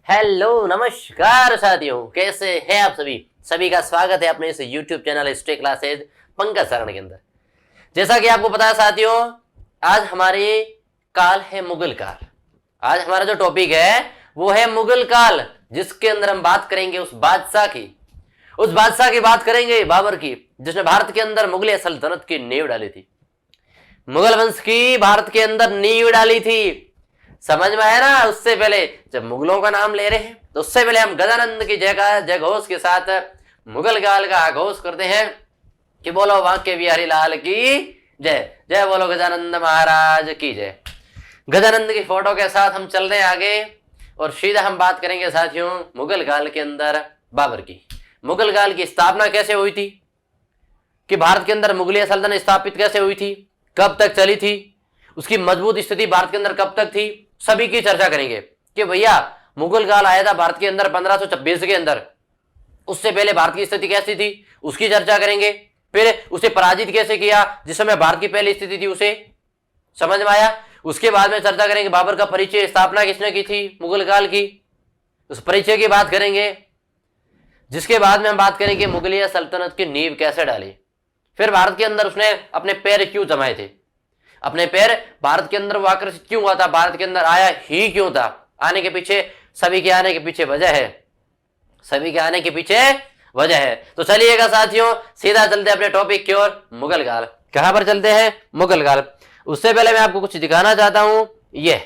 Hello नमस्कार साथियों, कैसे हैं आप सभी। सभी का स्वागत है अपने इस YouTube channel history classes Pankaj शरण के अंदर। जैसा कि आपको पता है साथियों, आज हमारे काल है मुगल काल। आज हमारा जो टॉपिक है वो है मुगल काल, जिसके अंदर हम बात करेंगे उस बादशाह की बात करेंगे बाबर की, जिसने भारत के अंदर मुगलिया सल्तनत की नींव डाली थी। मुगल वंश की भारत के अंदर नींव डाली थी। समझ में आया ना। उससे पहले जब मुगलों का नाम ले रहे हैं तो उससे पहले हम गजानंद की जय घोष के साथ मुगल काल का आघोष करते हैं कि बोलो वांके बिहारी लाल की जय। जय बोलो गजानंद महाराज की जय। गजानंद की फोटो के साथ हम चल रहे हैं आगे और सीधा हम बात करेंगे साथियों मुगल काल के अंदर बाबर की। मुगल काल की स्थापना कैसे हुई थी, कि भारत के अंदर मुगलिया सल्तनत स्थापित कैसे हुई थी, कब तक चली थी, उसकी मजबूत स्थिति भारत के अंदर कब तक थी, सभी की चर्चा करेंगे। कि भैया मुगल काल आया था भारत के अंदर 1526 के अंदर, उससे पहले भारत की स्थिति कैसी थी उसकी चर्चा करेंगे। फिर उसे पराजित कैसे किया, जिस समय भारत की पहली स्थिति थी, उसे समझ में आया। उसके बाद में चर्चा करेंगे बाबर का परिचय, स्थापना किसने की थी मुगल काल की, उस परिचय की बात करेंगे। जिसके बाद में हम बात करेंगे मुगलिया सल्तनत की नींव कैसे डाली, फिर भारत के अंदर उसने अपने पैर क्यों जमाए थे, अपने पैर भारत के अंदर वो आकर्षित क्यों हुआ था, भारत के अंदर आया ही क्यों था, आने के पीछे सभी के आने के पीछे वजह है, सभी के आने के पीछे वजह है। तो चलिएगा साथियों सीधा चलते हैं अपने टॉपिक की ओर, मुगल काल। कहां पर चलते हैं, मुगल काल। उससे पहले मैं आपको कुछ दिखाना चाहता हूं। ये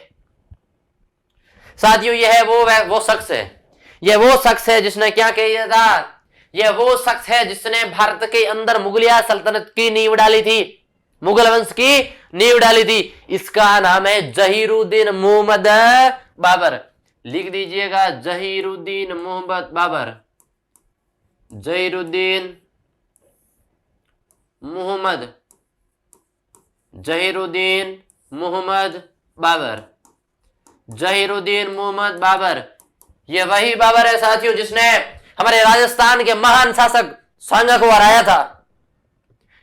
साथियों ये है वो शख्स है, ये वो शख्स है जिसने क्या किया था, ये वो शख्स है जिसने भारत के अंदर मुगलिया सल्तनत की नींव डाली थी, मुगल वंश की नींव डाली थी। इसका नाम है जहीरुद्दीन मोहम्मद बाबर। लिख दीजिएगा जहीरुद्दीन मोहम्मद बाबर, जहीरुद्दीन मोहम्मद, जहीरुद्दीन मोहम्मद बाबर, जहीरुद्दीन मोहम्मद बाबर। ये वही बाबर है साथियों जिसने हमारे राजस्थान के महान शासक सांगा को हराया था।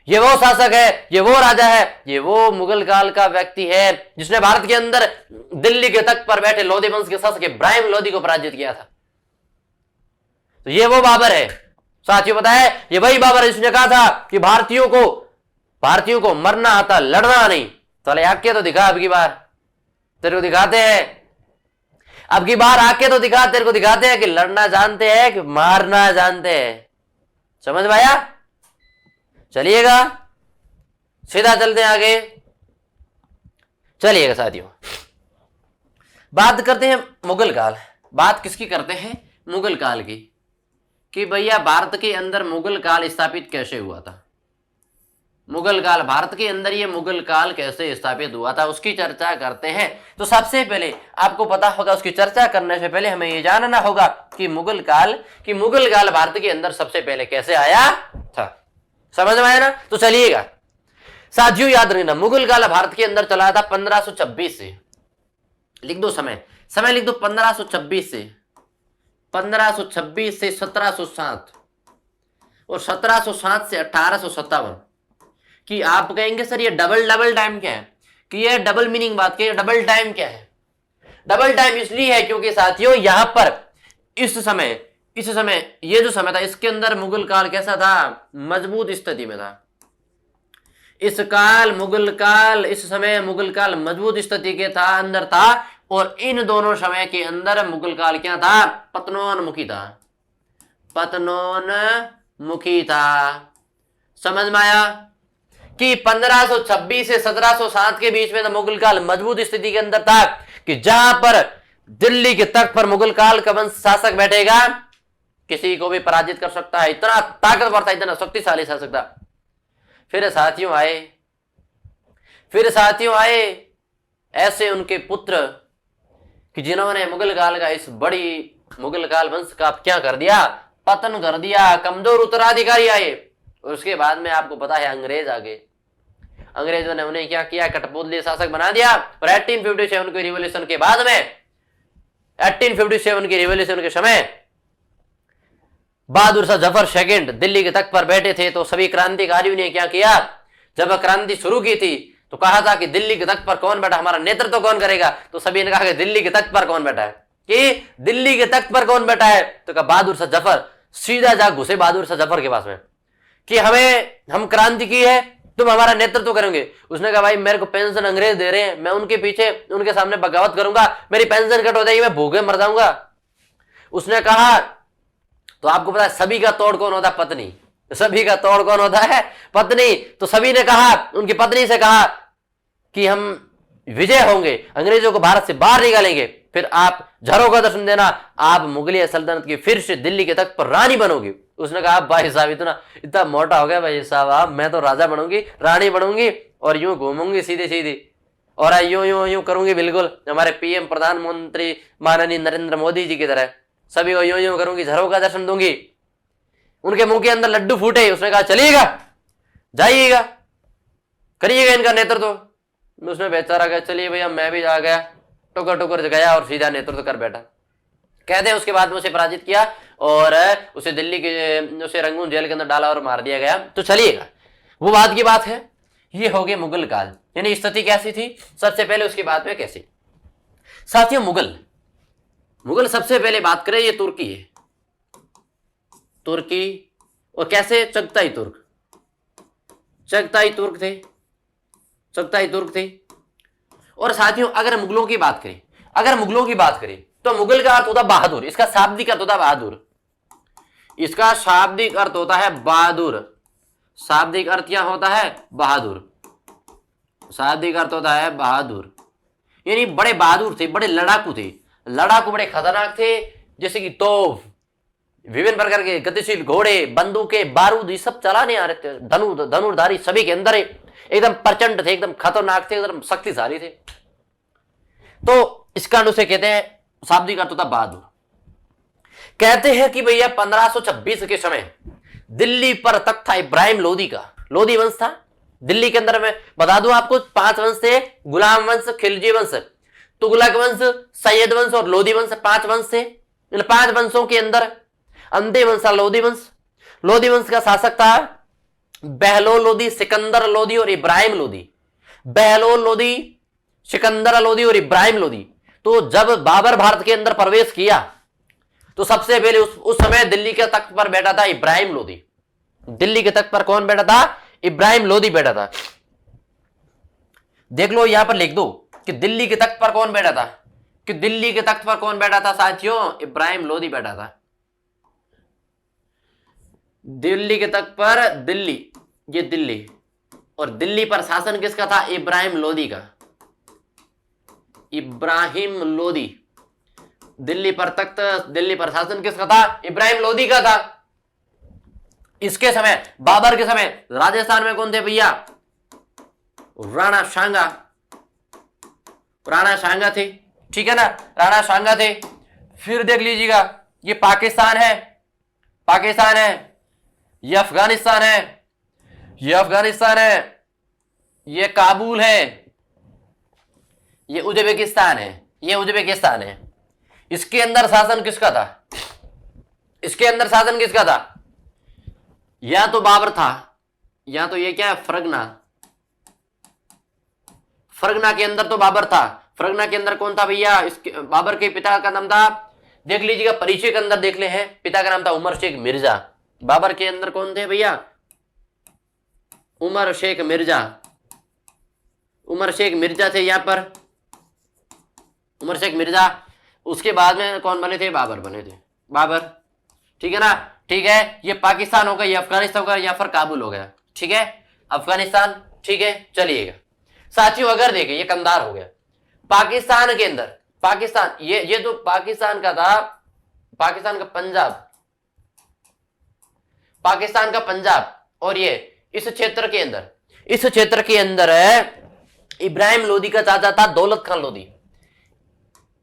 ये वो शासक है, ये वो राजा है, ये वो मुगल काल का व्यक्ति है जिसने भारत के अंदर दिल्ली के तख्त पर बैठे लोधी वंश के शासक इब्राहिम लोधी को पराजित किया था। तो ये वो बाबर है साथियों। पता है ये वही बाबर है जिसने कहा था कि भारतीयों को मरना आता, लड़ना नहीं। चले आके तो दिखा, अब की बार तेरे को दिखाते हैं, अब की बार आके तो दिखा, तेरे को दिखाते हैं कि लड़ना जानते हैं कि मारना जानते हैं। समझ में आया। चलिएगा सीधा चलते हैं आगे। चलिएगा साथियों बात करते हैं मुगल काल। बात किसकी करते हैं, मुगल काल की, कि भैया भारत के अंदर मुगल काल स्थापित कैसे हुआ था। मुगल काल भारत के अंदर ये मुगल काल कैसे स्थापित हुआ था उसकी चर्चा करते हैं। तो सबसे पहले आपको पता होगा, उसकी चर्चा करने से पहले हमें ये जानना होगा कि मुगल काल भारत के अंदर सबसे पहले कैसे आया था। समझ में आया ना। तो चलिएगा साथियों याद रखना, मुगल काल भारत के अंदर चला था 1526 से। लिख दो समय लिख दो 1526 से 1707 और 1707 से 1857। कि आप कहेंगे सर ये डबल टाइम क्या है, कि ये डबल मीनिंग बात की, डबल टाइम क्या है। डबल टाइम इसलिए है क्योंकि साथियों यहां पर इस समय ये जो समय था इसके अंदर मुगल काल कैसा था, मजबूत स्थिति में था। इस समय मुगल काल मजबूत स्थिति के अंदर था। और इन दोनों समय के अंदर मुगल काल क्या था, पतनोन्मुखी था। समझ में आया कि 1526 से 1707 के बीच में तो मुगल काल मजबूत स्थिति के अंदर था, कि जहां पर दिल्ली के तख्त पर मुगल काल का वंश शासक बैठेगा किसी को भी पराजित कर सकता है। इतना ताकतवर था, इतना शक्तिशाली शासक था। फिर साथियों आए ऐसे उनके पुत्र कि जिन्होंने मुगल काल का इस बड़ी मुगल काल वंश का क्या कर दिया, पतन कर दिया। कमजोर उत्तराधिकारी आए और उसके बाद में आपको पता है अंग्रेज आ गए। अंग्रेजों ने उन्हें क्या किया, कठपुतली शासक बना दिया। और 1857 के रिवॉल्यूशन के बाद में 1857 की रिवॉल्यूशन के समय बहादुर शाह जफर सेकंड दिल्ली के तख्त पर बैठे थे। तो सभी क्रांतिकारियों ने क्या किया, जब क्रांति शुरू की थी तो कहा था कि दिल्ली के तख्त पर कौन बैठा, हमारा नेतृत्व कौन करेगा। तो सभी ने कहा कि दिल्ली के तख्त पर कौन बैठा है, कि दिल्ली के तख्त पर कौन बैठा है, तो कहा बहादुर शाह जफर। सीधा जा घुसे बहादुर शाह जफर के पास में कि हम क्रांति की है, तुम हमारा नेतृत्व करोगे। उसने कहा भाई मेरे को पेंशन अंग्रेज दे रहे हैं, मैं उनके पीछे उनके सामने बगावत करूंगा, मेरी पेंशन कट हो जाएगी, मैं भूखे मर जाऊंगा। उसने कहा तो आपको पता है सभी का तोड़ कौन होता है, पत्नी। सभी का तोड़ कौन होता है, पत्नी। तो सभी ने कहा, उनकी पत्नी से कहा कि हम विजय होंगे, अंग्रेजों को भारत से बाहर निकालेंगे, फिर आप झरों का दर्शन देना, आप मुगलिया सल्तनत की फिर से दिल्ली के तख्त पर रानी बनोगी। उसने कहा भाई साहब इतना मोटा हो गया भाई साहब, आप मैं तो राजा बनूंगी, रानी बनूंगी और यूं घूमूंगी सीधी सीधी, और यूं यूं यूं करूंगी, बिल्कुल हमारे पीएम प्रधानमंत्री माननीय नरेंद्र मोदी जी की तरह सभी को यूं यूं करूंगी, झरों का दर्शन दूंगी। उनके मुंह के अंदर लड्डू फूटे। उसने कहा चलिएगा, जाइएगा, करिएगा इनका नेतृत्व। उसने बेचारा कहा चलिए भैया, मैं भी आ गया, टुकर टुकर गया और सीधा नेतृत्व कर बैठा। कहते हैं उसके बाद में उसे पराजित किया और उसे दिल्ली के उसे रंगून जेल के अंदर डाला और मार दिया गया। तो चलिएगा, वो बात की बात है। ये हो गया मुगल काल, यानी स्थिति कैसी थी सबसे पहले, उसके बाद में कैसी। साथियों मुगल सबसे पहले बात करें, ये तुर्की है, तुर्की। और कैसे, चगताई तुर्क, चगताई तुर्क थे, चगताई तुर्क थे। और साथियों अगर मुगलों की बात करें तो मुगल का अर्थ होता बहादुर, इसका शाब्दिक अर्थ होता बहादुर, इसका शाब्दिक अर्थ होता है बहादुर। शाब्दिक अर्थ क्या होता है, बहादुर। शाब्दिक अर्थ होता है बहादुर, यानी बड़े बहादुर थे, बड़े लड़ाकू थे, लड़ाकू बड़े खतरनाक थे। जैसे कि तोप, विभिन्न प्रकार के गतिशील घोड़े, बंदूकें, बारूद, ये सब चलाने आ रहे थे। धनुर्धारी सभी के अंदर एकदम प्रचंड थे, एकदम खतरनाक थे, एकदम शक्तिशाली थे। तो इस कारण उसे कहते हैं शाब्दिक अर्थ होता बहादुर। कहते हैं कि भैया 1526 के समय दिल्ली पर तख्त था इब्राहिम लोदी का, लोदी वंश था दिल्ली के अंदर। में बता दूं आपको 5 वंश थे, गुलाम वंश, खिलजी वंश, तुगलक वंश, सैयद वंश और लोदी वंश, 5 वंश थे। इन 5 वंशों के अंदर अंतिम वंश था लोदी वंश। लोदी वंश का शासक था बहलोल लोदी, सिकंदर लोदी और इब्राहिम लोदी। बहलोल लोदी, सिकंदर लोदी और इब्राहिम लोदी। तो जब बाबर भारत के अंदर प्रवेश किया तो सबसे पहले उस समय दिल्ली के तख्त पर बैठा था इब्राहिम लोदी। दिल्ली के तख्त पर कौन बैठा था, इब्राहिम लोदी बैठा था। देख लो यहां पर लिख दो कि दिल्ली के तख्त पर कौन बैठा था, कि दिल्ली के तख्त पर कौन बैठा था साथियों, इब्राहिम लोदी बैठा था। दिल्ली के तख्त पर, दिल्ली, ये दिल्ली, और दिल्ली पर शासन किसका था, इब्राहिम लोदी का। इब्राहिम लोदी, दिल्ली पर तख्त, दिल्ली पर शासन किसका था, इब्राहिम लोदी का था। इसके समय, बाबर के समय राजस्थान में कौन थे भैया, राणा सांगा, राणा सांगा थे, ठीक है ना, राणा सांगा थे। फिर देख लीजिएगा ये पाकिस्तान है, पाकिस्तान है, ये अफगानिस्तान है, ये अफगानिस्तान है, ये काबुल है, ये उज्बेकिस्तान है, ये उज्बेकिस्तान है। इसके अंदर शासन किसका था, इसके अंदर शासन किसका था, या तो बाबर था, या तो ये क्या है, फरगना, फरगना के अंदर तो बाबर था। फरगना के अंदर कौन था भैया, इसके बाबर के पिता का नाम था, देख लीजिएगा परिचय के अंदर देख ले हैं, पिता का नाम था उमर शेख मिर्जा। बाबर के अंदर कौन थे भैया, उमर शेख मिर्जा, उमर शेख मिर्जा थे यहां पर, उमर शेख मिर्जा। उसके बाद में कौन बने थे, बाबर बने थे, बाबर, ठीक है ना, ठीक है। ये पाकिस्तान हो गया, ये अफगानिस्तान हो गया, या फिर काबुल हो गया, ठीक है, अफगानिस्तान, ठीक है। चलिएगा साथियों, अगर देखें ये कंधार हो गया, पाकिस्तान के अंदर, पाकिस्तान, ये तो पाकिस्तान का था, पाकिस्तान का पंजाब, पाकिस्तान का पंजाब, और ये इस क्षेत्र के अंदर, इस क्षेत्र के अंदर है इब्राहिम लोदी का चाचा था दौलत खान लोदी।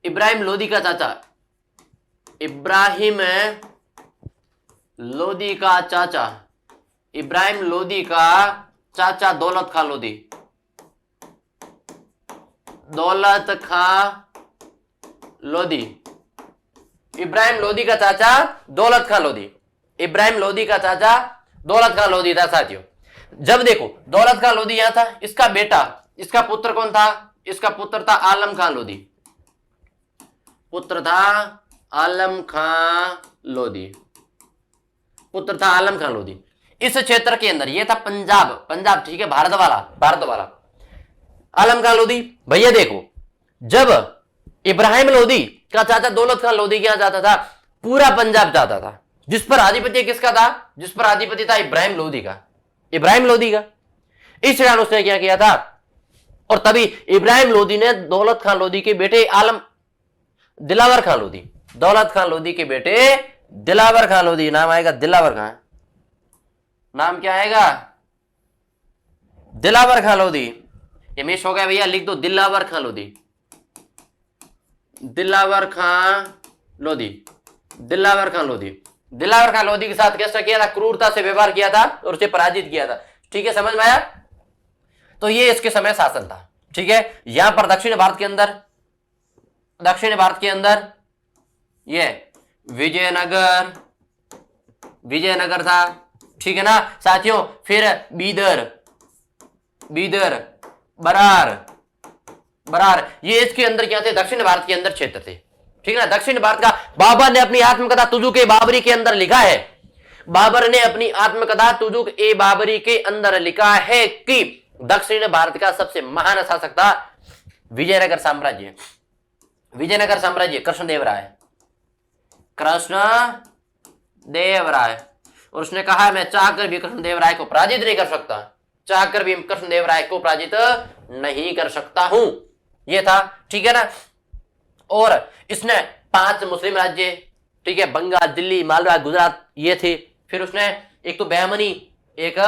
इब्राहिम लोदी का चाचा, इब्राहिम लोदी का चाचा, इब्राहिम लोदी का चाचा दौलत खान लोदी, दौलत खान लोदी, इब्राहिम लोदी का चाचा दौलत खान लोदी, इब्राहिम लोदी का चाचा दौलत खान लोदी था साथियों। जब देखो दौलत खान लोदी यहां था, इसका बेटा, इसका पुत्र कौन था, इसका पुत्र था आलम खान लोदी, पुत्र था आलम खां लोधी, पुत्र था आलम खां लोधी। इस क्षेत्र के अंदर ये था पंजाब, पंजाब ठीक है, भारत वाला, भारत वाला। आलम खां लोधी, भैया देखो जब इब्राहिम लोधी का चाचा दौलत खां लोधी क्या चाहता था, पूरा पंजाब चाहता था, जिस पर आधिपत्य किसका था, जिस पर आधिपत्य था इब्राहिम लोधी का, इब्राहिम लोधी का। इस कारण उसने क्या किया था, और तभी इब्राहिम लोधी ने दौलत खां लोधी के बेटे आलम दिलावर खां लोधी, दौलत खां लोधी के बेटे दिलावर खां लोधी, नाम आएगा दिलावर खां, नाम क्या आएगा, दिलावर खां लोधी। ये मिस हो गया भैया, लिख दो दिलावर खां लोधी, दिलावर खां लोधी, दिलावर खां लोधी। दिलावर खां लोधी के साथ कैसा किया था, क्रूरता से व्यवहार किया था और उसे पराजित किया था। ठीक है, समझ में आया। तो ये इसके समय शासन था। ठीक है, यहां पर दक्षिण भारत के अंदर, दक्षिण भारत के अंदर ये विजयनगर, विजयनगर था। ठीक है ना साथियों, फिर बीदर, बीदर, बरार, बरार, ये इसके अंदर क्या थे, दक्षिण भारत के अंदर क्षेत्र थे। ठीक है ना, दक्षिण भारत का। बाबर ने अपनी आत्मकथा तुजुक ए बाबरी के अंदर लिखा है, बाबर ने अपनी आत्मकथा तुजुक ए बाबरी के अंदर लिखा है कि दक्षिण भारत का सबसे महान शासक था विजयनगर साम्राज्य, विजयनगर साम्राज्य, कृष्णदेवराय, कृष्णदेवराय। और उसने कहा मैं चाहकर भी कृष्णदेवराय को पराजित नहीं कर सकता, चाहकर भी कृष्णदेवराय को पराजित नहीं कर सकता हूं, यह था। ठीक है ना, और इसने 5 मुस्लिम राज्य, ठीक है, बंगाल, दिल्ली, मालवा, गुजरात, ये थे। फिर उसने एक तो बहमनी, एक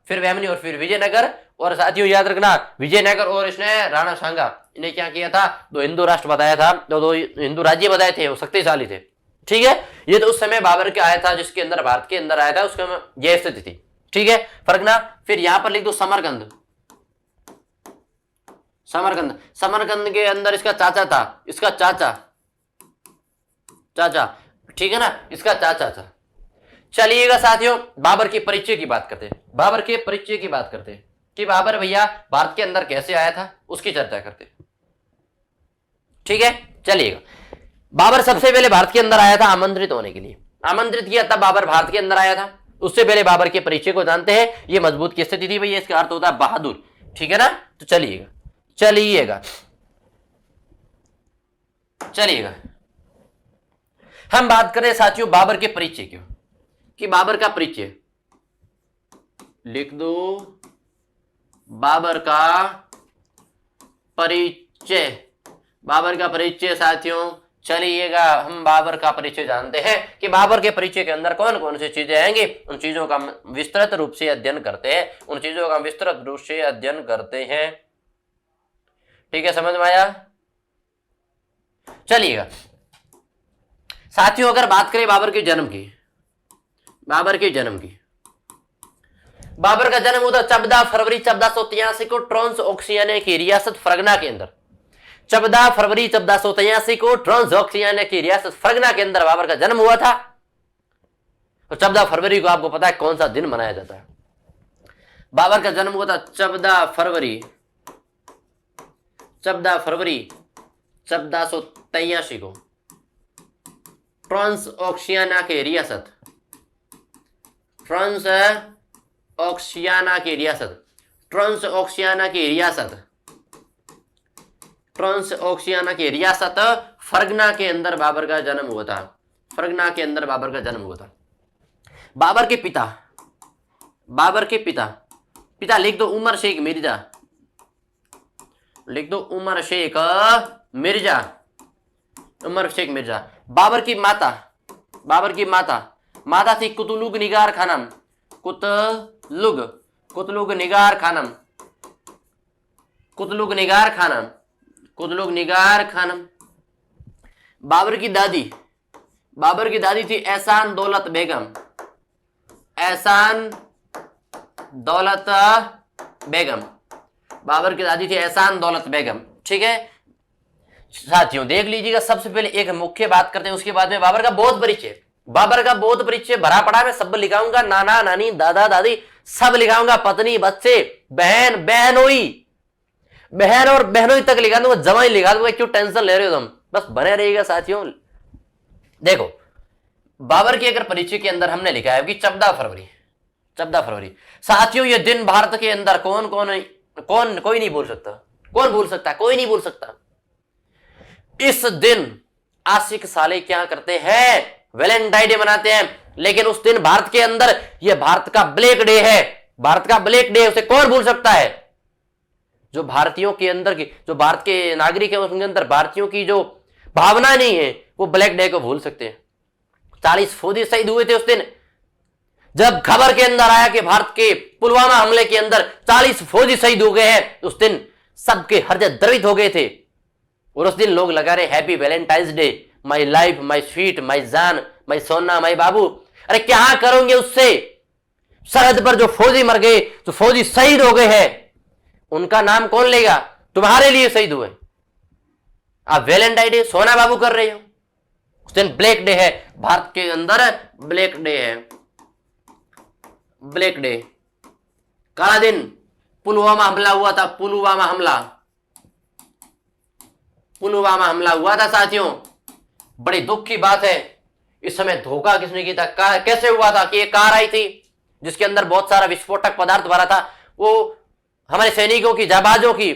फिर बहमनी और फिर विजयनगर। और साथियों याद रखना, विजयनगर और इसने राणा सांगा, इन्हें क्या किया था, 2 हिंदू राष्ट्र बताया था, 2 हिंदू राज्य बताए थे, वो शक्तिशाली थे। ठीक है, ये तो उस समय बाबर के आया था, जिसके अंदर भारत के अंदर आया था, उसके यह स्थिति थी। ठीक है, फर्क ना। फिर यहां पर लिख दो समरकंद, समरकंद, समरकंद के अंदर इसका चाचा था, इसका चाचा, चाचा, ठीक है ना, इसका चाचा था। चलिएगा साथियों, बाबर के परिचय की बात करते हैं, बाबर के परिचय की बात करते हैं कि बाबर भैया भारत के अंदर कैसे आया था, उसकी चर्चा करते हैं। ठीक है, चलिएगा। बाबर सबसे पहले भारत के अंदर आया था आमंत्रित होने के लिए, आमंत्रित किया तब बाबर भारत के अंदर आया था। उससे पहले बाबर के परिचय को जानते हैं, ये मजबूत की स्थिति थी भैया, इसका अर्थ होता है बहादुर। ठीक है ना, तो चलिएगा, चलिएगा, चलिएगा, हम बात करें साथियों बाबर के परिचय की, कि बाबर का परिचय लिख दो, बाबर का परिचय, बाबर का परिचय साथियों। चलिएगा, हम बाबर का परिचय जानते हैं कि बाबर के परिचय के अंदर कौन कौन सी चीजें आएंगी, उन चीजों का विस्तृत रूप से अध्ययन करते हैं, उन चीजों का विस्तृत रूप से अध्ययन करते हैं। ठीक है, समझ में आया। चलिएगा साथियों, अगर बात करें बाबर के जन्म की, बाबर के जन्म की, बाबर का जन्म हुआ 14 फरवरी 1483 को ट्रांस ऑक्सियाना की रियासत फरगना के अंदर, 14 फरवरी 1483 को ट्रांस ऑक्सियाना की रियासत फरगना के अंदर बाबर का जन्म हुआ था। और 14 फरवरी को आपको पता है कौन सा दिन मनाया जाता है, बाबर का जन्म हुआ था 14 फरवरी 1483 को ट्रांस ऑक्सियाना की रियासत, ट्रांस ऑक्सियाना की रियासत, ट्रांस ऑक्सियाना की रियासत, ट्रांस ऑक्सियाना की रियासत फरगना के अंदर बाबर का जन्म हुआ था, फरगना के अंदर बाबर का जन्म हुआ था। बाबर के पिता, बाबर के पिता, पिता लिख दो उमर शेख मिर्जा, लिख दो उमर शेख मिर्जा, उमर शेख मिर्जा। बाबर की माता, बाबर की माता, माता थी कुतलुग निगार खानम, कुतलुग, कुतलुग निगार खानम, कुतलुग निगार खानम, कुतलुग निगार खानम। बाबर की दादी, बाबर की दादी थी एहसान दौलत बेगम, एहसान दौलत बेगम, बाबर की दादी थी एहसान दौलत बेगम। ठीक है साथियों, देख लीजिएगा, सबसे पहले एक मुख्य बात करते हैं, उसके बाद में बाबर का बहुत परिचय, बाबर का बहुत परिचय भरा पड़ा, मैं सब लिखाऊंगा, नाना नानी दादा दादी सब लिखाऊंगा, पत्नी बच्चे बहन बहनोई, बहन और बहनोई तक लिखा दूंगा, जमाई लिखा दूंगा, क्यों टेंशन ले रहे हो तुम, बस बने रहिएगा साथियों। देखो, बाबर की अगर परिचय के अंदर हमने लिखा है कि 14 फरवरी साथियों, ये दिन भारत के अंदर कौन कोई नहीं भूल सकता। कौन भूल सकता? कोई नहीं भूल सकता। इस दिन आशिक साले क्या करते हैं? वैलेंटाइन डे मनाते हैं। लेकिन उस दिन भारत के अंदर, यह भारत का ब्लैक डे है। भारत का ब्लैक डे, उसे कौन भूल सकता है? जो भारतीयों के अंदर की, जो भारत के नागरिक है, उसके अंदर भारतीयों की जो भावना नहीं है, वो ब्लैक डे को भूल सकते हैं। 40 फौजी शहीद हुए थे उस दिन। जब खबर के अंदर आया कि भारत के पुलवामा हमले के अंदर 40 फौजी शहीद हो गए हैं, उस दिन सबके हृदय द्रवित हो गए थे। और उस दिन लोग लगा रहे happy Valentine's day, my life, my sweet, my जान, माई सोना, माई बाबू। अरे क्या करोगे उससे? सरहद पर जो फौजी मर गए, जो फौजी शहीद हो गए हैं, उनका नाम कौन लेगा? तुम्हारे लिए शहीद हुए। आप वैलेंटाइन डे सोना बाबू कर रहे हो। उस दिन ब्लैक डे है, भारत के अंदर ब्लैक डे है। ब्लैक डे, काला दिन। पुलवामा हमला हुआ था, पुलवामा हमला हुआ था साथियों। बड़ी दुख की बात है। इस समय धोखा किसने किया था? कैसे हुआ था कि एक कार आई थी जिसके अंदर बहुत सारा विस्फोटक पदार्थ भरा था। वो हमारे सैनिकों की, जाबाजों की,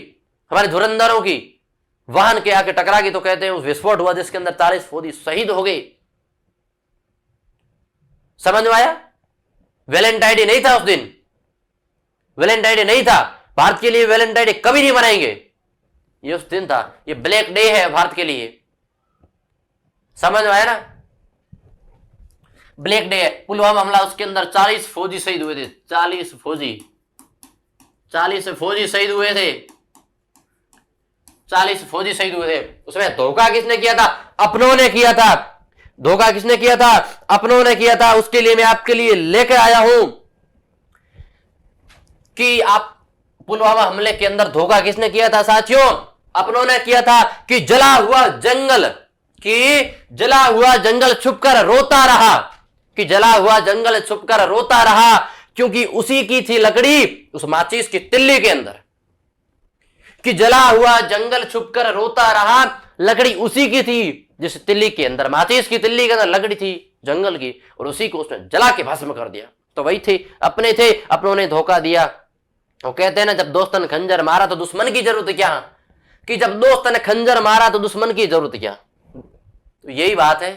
हमारे धुरंधरों की वाहन के आके टकरा गई। तो कहते हैं उस विस्फोट हुआ जिसके अंदर 40 फौजी शहीद हो गए। समझ में आया? वैलेंटाइन डे नहीं था उस दिन। वैलेंटाइन डे नहीं था। भारत के लिए वैलेंटाइन डे कभी नहीं मनाएंगे। ये उस दिन था। ये ब्लैक डे है भारत के लिए। समझ में आया ना? ब्लैक डे है। पुलवामा हमला, उसके अंदर 40 फौजी शहीद हुए थे। 40 फौजी शहीद हुए थे। 40 फौजी शहीद हुए थे। उसमें धोखा किसने किया था? अपनों ने किया था। धोखा किसने किया था? अपनों ने किया था। उसके लिए मैं आपके लिए लेकर आया हूं कि आप पुलवामा हमले के अंदर धोखा किसने किया था साथियों? अपनों ने किया था। कि जला हुआ जंगल छुपकर रोता रहा। कि जला हुआ जंगल छुपकर रोता रहा, क्योंकि उसी की थी लकड़ी उस माचिस की तिल्ली के अंदर। कि जला हुआ जंगल छुपकर रोता रहा, लकड़ी उसी की थी जिस तिल्ली के अंदर, माचिस की तिल्ली के अंदर लकड़ी थी जंगल की, और उसी को उसने जला के भस्म कर दिया। तो वही थे, अपने थे, अपनों ने धोखा दिया। वो कहते हैं ना, जब दोस्त ने खंजर मारा तो दुश्मन की जरूरत क्या? कि जब दोस्त ने खंजर मारा तो दुश्मन की जरूरत क्या? तो यही बात है।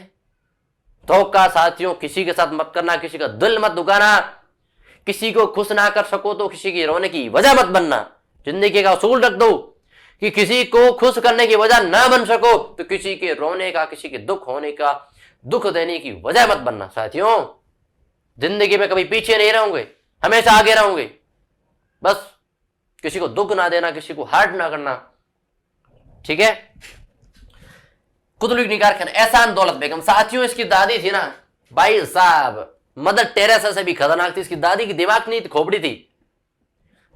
धोखा साथियों किसी के साथ मत करना, किसी का दिल मत दुखाना। किसी को खुश ना कर सको तो किसी की रोने की वजह मत बनना। जिंदगी का उसूल रख दो कि किसी को खुश करने की वजह ना बन सको तो किसी के रोने का, किसी के दुख होने का, दुख देने की वजह मत बनना साथियों। जिंदगी में कभी पीछे नहीं रहोगे, हमेशा आगे रहोगे। बस किसी को दुख ना देना, किसी को हर्ट ना करना, ठीक है। कुतुब निगार खान, एहसान दौलत बेगम साथियों, इसकी दादी थी ना भाई साहब, मदर टेरेसा से भी खतरनाक थी। इसकी दादी की दिमाग नहीं थी, खोपड़ी थी,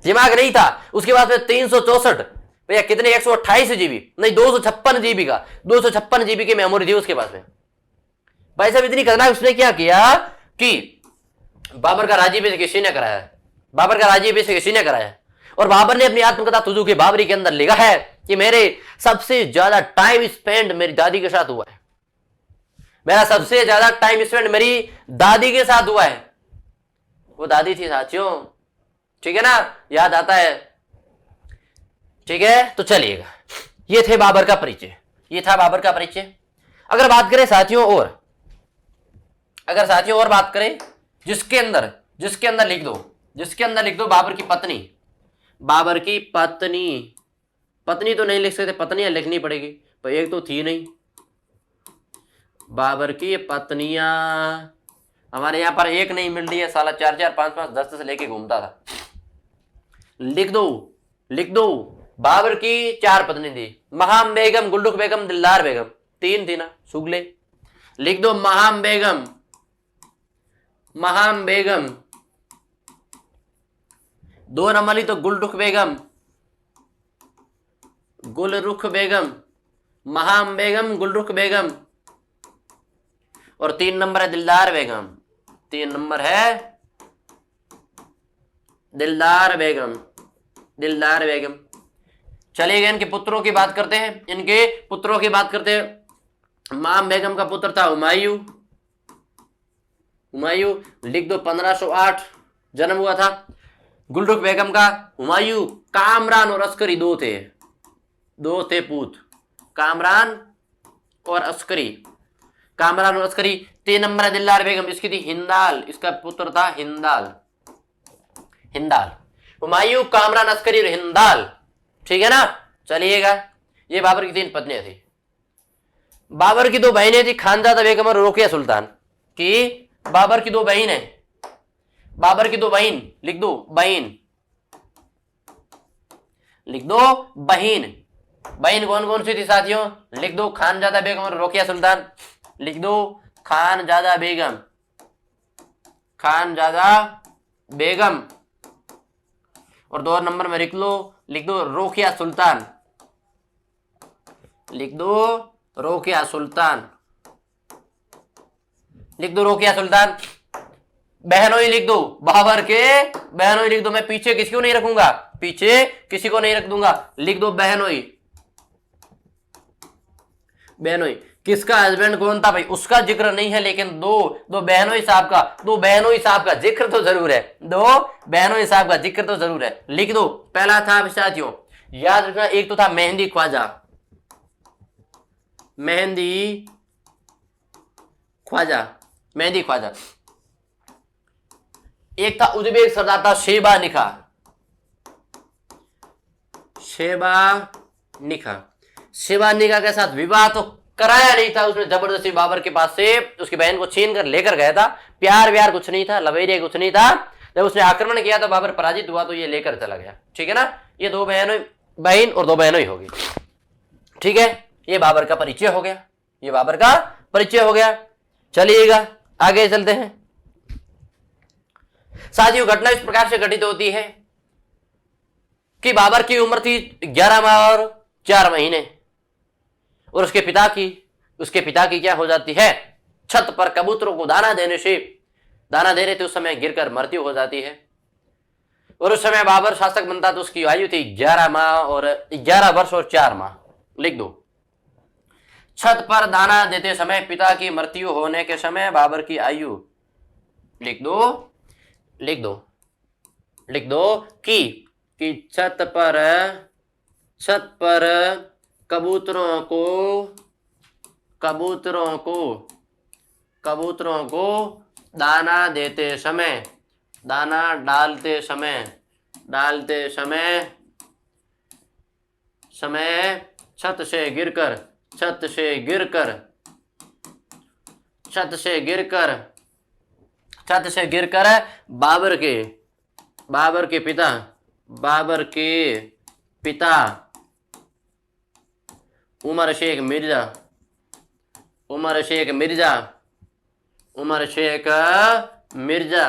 दिमाग नहीं था। उसके बाद में 364 भैया कितने 128 जीबी नहीं 256 जीबी का 256 जीबी की मेमोरी थी उसके पास में। भाई साहब इतनी खतरनाक। उसने क्या किया कि बाबर का राज्याभिषेक किसी ने कराया, बाबर का राज्याभिषेक किसी ने कराया, और बाबर ने अपनी आत्मकथा तुजू के बाबरी के अंदर लिखा है कि मेरे सबसे ज्यादा टाइम स्पेंड मेरी दादी के साथ हुआ है। मेरा सबसे ज्यादा टाइम स्पेंड मेरी दादी के साथ हुआ है। वो दादी थी साथियों, ठीक है ना, याद आता है, ठीक है। तो चलिएगा, ये थे बाबर का परिचय, ये था बाबर का परिचय। अगर बात करें साथियों और, अगर साथियों और बात करें जिसके अंदर लिख दो, जिसके अंदर लिख दो बाबर की पत्नी, बाबर की पत्नी, पत्नी तो नहीं लिख सकते, पत्नियां लिखनी पड़ेगी, तो एक तो थी नहीं। बाबर की पत्नियां हमारे यहां पर एक नहीं मिल रही है, साला 4 4 5 5 10 10 लेके घूमता था। लिख दो, लिख दो, बाबर की 4 पत्नी थी, महाम बेगम, गुल्लुक बेगम, दिलदार बेगम, 3 थी ना, सुगले। लिख दो महाम बेगम, महाम बेगम। 2 नंबर ली तो गुलरुख बेगम, गुलरुख बेगम, महाम बेगम, गुलरुख बेगम, और 3 नंबर है दिलदार बेगम। 3 नंबर है दिलदार बेगम, दिलदार बेगम। चलिए इनके पुत्रों की बात करते हैं, इनके पुत्रों की बात करते हैं। माम बेगम का पुत्र था हुमायूं, हुमायूं लिख दो 1508 जन्म हुआ था। गुलरुख बेगम का हुमायूं, कामरान और अस्करी दो थे पूत, कामरान और अस्करी, कामरान और अस्करी। 3 नंबर है दिलदार बेगम, इसकी थी हिंदाल, इसका पुत्र था हिंदाल, हिंदाल। हुमायूं, कामरान, अस्करी और हिंदाल, ठीक है ना। चलिएगा, ये बाबर की 3 पत्नियां थी। बाबर की 2 बहनें थी, खानजादा बेगम और रोकिया सुल्तान की। बाबर की 2 बहन है, बाबर की 2 बहन लिख दो, बहन लिख दो, बहन। बहन कौन कौन सी थी साथियों, लिख दो, खानजादा बेगम और रोकिया सुल्तान, लिख दो खानजादा बेगम, खानजादा बेगम, और 2 नंबर में लिख दो रोकिया सुल्तान, लिख दो रोकिया सुल्तान, लिख दो रोकिया सुल्तान। बहनोई लिख दो, बाबर के बहनोई लिख दो, मैं पीछे किसी को नहीं रखूंगा, पीछे किसी को नहीं रख दूंगा, लिख दो बहनोई, बहनोई। किसका हस्बैंड कौन था भाई, उसका जिक्र नहीं है, लेकिन दो बहनोई साहब का जिक्र तो जरूर है, 2 बहनोई साहब का जिक्र तो जरूर है, लिख दो। पहला था साथियों, याद रखना, एक तो था मेहंदी ख्वाजा, मेहंदी ख्वाजा, मेहंदी ख्वाजा। एक था उज़्बेक सरदार था शेबा निखा, शेबा निखा। शेबा निखा के साथ विवाह तो कराया नहीं था उसने, जबरदस्ती बाबर के पास से उसकी बहन को छीन कर लेकर गया था, प्यार व्यार कुछ नहीं था, लवेरिया कुछ नहीं था। जब उसने आक्रमण किया तो बाबर पराजित हुआ तो ये लेकर चला गया, ठीक है ना। ये 2 बहन और 2 बहनों होगी, ठीक है। ये बाबर का परिचय हो गया, ये बाबर का परिचय हो गया। चलिएगा आगे चलते हैं साथियों। घटना इस प्रकार से घटित होती है कि बाबर की उम्र थी 11 माह और 4 महीने, और उसके पिता की क्या हो जाती है, छत पर कबूतरों को दाना दे रहे थे, उस समय गिरकर मृत्यु हो जाती है। और उस समय बाबर शासक बनता तो उसकी आयु थी 11 वर्ष और 4 माह, लिख दो। छत पर दाना देते समय पिता की मृत्यु होने के समय बाबर की आयु, लिख दो कि छत पर कबूतरों को दाना देते समय, दाना डालते समय छत से गिरकर बाबर के पिता उमर शेख मिर्जा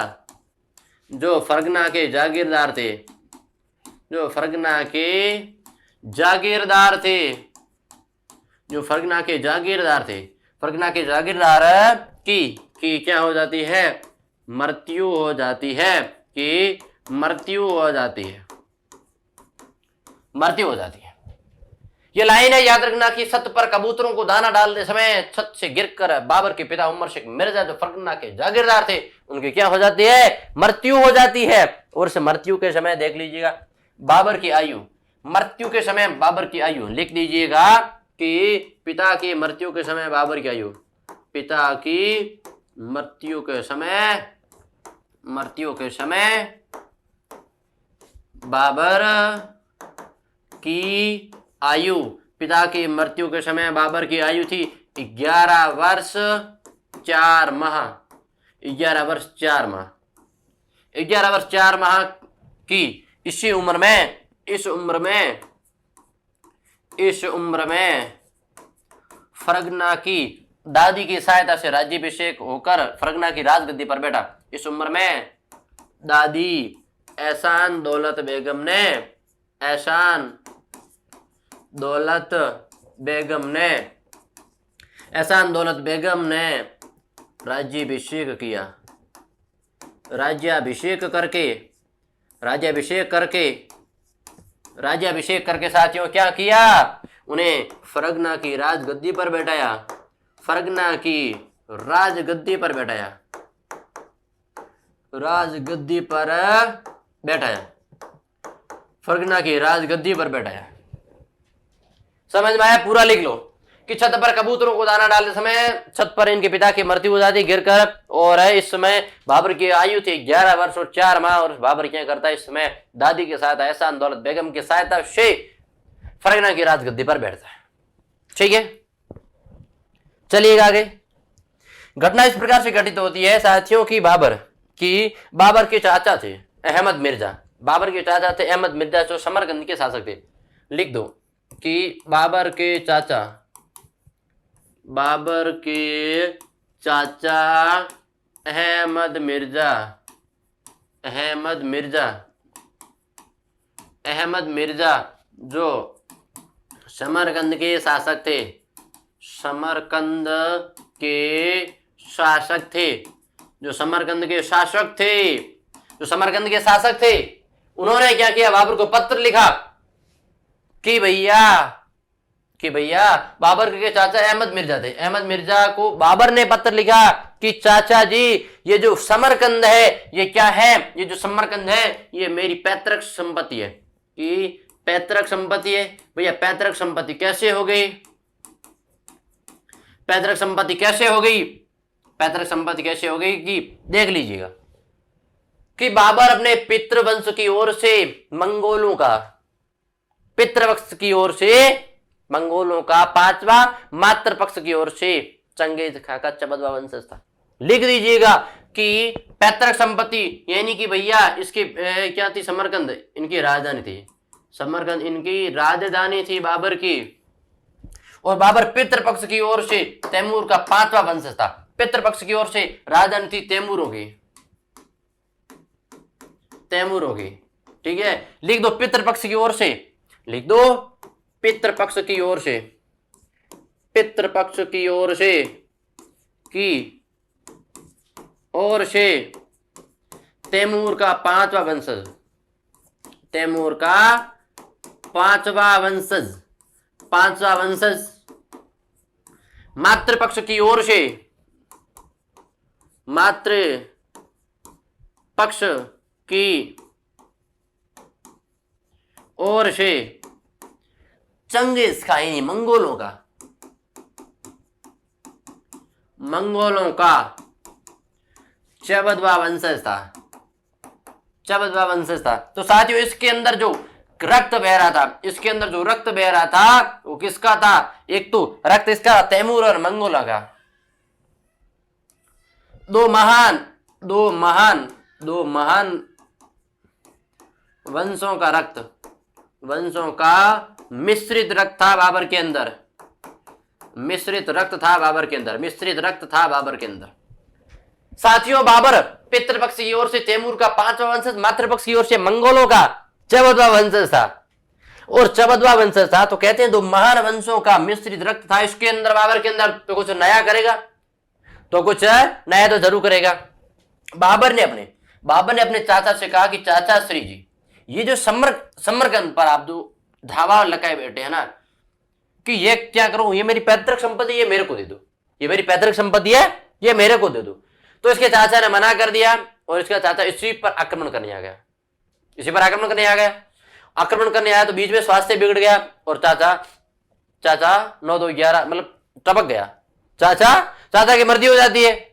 जो फरगना के जागीरदार की क्या हो जाती है, मृत्यु हो जाती है, ये लाइन है, याद रखना कि छत पर कबूतरों को दाना डालते समय छत से गिरकर बाबर के पिता उमर शेख मिर्जा जो फरगना के जागीरदार थे, उनकी क्या हो जाती है, मृत्यु हो जाती है। और इस मृत्यु के समय देख लीजिएगा बाबर की आयु, मृत्यु के समय बाबर की आयु लिख दीजिएगा कि पिता की मृत्यु के समय बाबर की आयु, पिता की मृत्यु के समय बाबर की आयु, पिता की मृत्यु के समय बाबर की आयु थी 11 वर्ष 4 माह, 11 वर्ष 4 माह की। इस उम्र में फरगना की दादी की सहायता से राज्याभिषेक होकर फरगना की राजगद्दी पर बैठा। इस उम्र में दादी एहसान दौलत बेगम ने राज्याभिषेक करके राज्याभिषेक करके साथियों क्या किया, उन्हें फरगना की राजगद्दी पर बैठाया, फरगना की राजगद्दी पर बैठाया, राजगद्दी पर बैठाया, फरगना की राजगद्दी पर बैठाया। समझ में आया? पूरा लिख लो कि छत पर कबूतरों को दाना डालते समय छत पर इनके पिता की मृत्यु हो जाती गिरकर, और इस समय बाबर की आयु थी 11 वर्ष और 4 माह, और बाबर क्या करता है, इस समय दादी के साथ एहसान दौलत बेगम की सहायता से फरगना की राजगद्दी पर बैठता है। ठीक है, चलिएगा आगे। घटना इस प्रकार से घटित होती है साथियों की बाबर के चाचा थे अहमद मिर्जा, बाबर के चाचा थे अहमद मिर्जा जो समरकंद के शासक थे। लिख दो कि बाबर के चाचा अहमद मिर्जा जो समरकंद के शासक थे, समरकंद के शासक थे, उन्होंने क्या किया, बाबर को पत्र लिखा कि भैया बाबर के चाचा अहमद मिर्जा थे, अहमद मिर्जा को बाबर ने पत्र लिखा कि चाचा जी ये जो समरकंद है ये क्या है, ये जो समरकंद है ये मेरी पैतृक संपत्ति है, कि पैतृक संपत्ति है। भैया पैतृक संपत्ति कैसे हो गई, पैतृक संपत्ति कैसे हो गई कि देख लीजिएगा कि बाबर अपने पितृवंश की ओर से मंगोलों का, पितृपक्ष की ओर से मंगोलों का 5वां, मातृ पक्ष की ओर से चंगेज खां का 14वां वंशज था। लिख दीजिएगा कि पैतृक संपत्ति यानी कि भैया इसकी क्या थी, समरकंद इनकी राजधानी थी, समरकंद इनकी राजधानी थी बाबर की, और बाबर पितृपक्ष की ओर से तैमूर का 5वां वंशज था। पितृपक्ष की ओर से राजधानी थी तैमूरों की, ठीक है। लिख दो पितृपक्ष की ओर से, लिख दो पितृपक्ष की ओर से तैमूर का 5वां वंशज, मातृपक्ष की ओर से चंगेज खां यानी मंगोलों का 14वां वंशज था। तो साथियों इसके अंदर जो रक्त बह रहा था, वो किसका था, एक तो रक्त इसका तैमूर और मंगोला का, दो महान वंशों का मिश्रित रक्त था बाबर के अंदर, मिश्रित रक्त था बाबर के अंदर। साथियों बाबर पितृपक्ष की ओर से तैमूर का 5वां वंशज, मातृपक्ष की ओर से मंगोलों का 14वां वंशज था, और 14वां वंशज था तो कहते हैं दो महान वंशों का मिश्रित रक्त था इसके अंदर, बाबर के अंदर। तो कुछ नया करेगा, तो कुछ नया तो जरूर करेगा। बाबर ने अपने चाचा से कहा कि चाचा श्री जी, ये जो समरकंद पर आप जो धावा लगाए बैठे हैं ना, कि ये क्या करूं, ये मेरी पैतृक संपत्ति, ये मेरे को दे दो, ये मेरी पैतृक संपत्ति है, ये मेरे को दे दो। तो इसके चाचा ने मना कर दिया, और इसका चाचा इसी पर आक्रमण करने आ गया, आक्रमण करने आया तो बीच में स्वास्थ्य बिगड़ गया, और चाचा 9-2-11 मतलब टपक गया, चाचा की मृत्यु हो जाती है।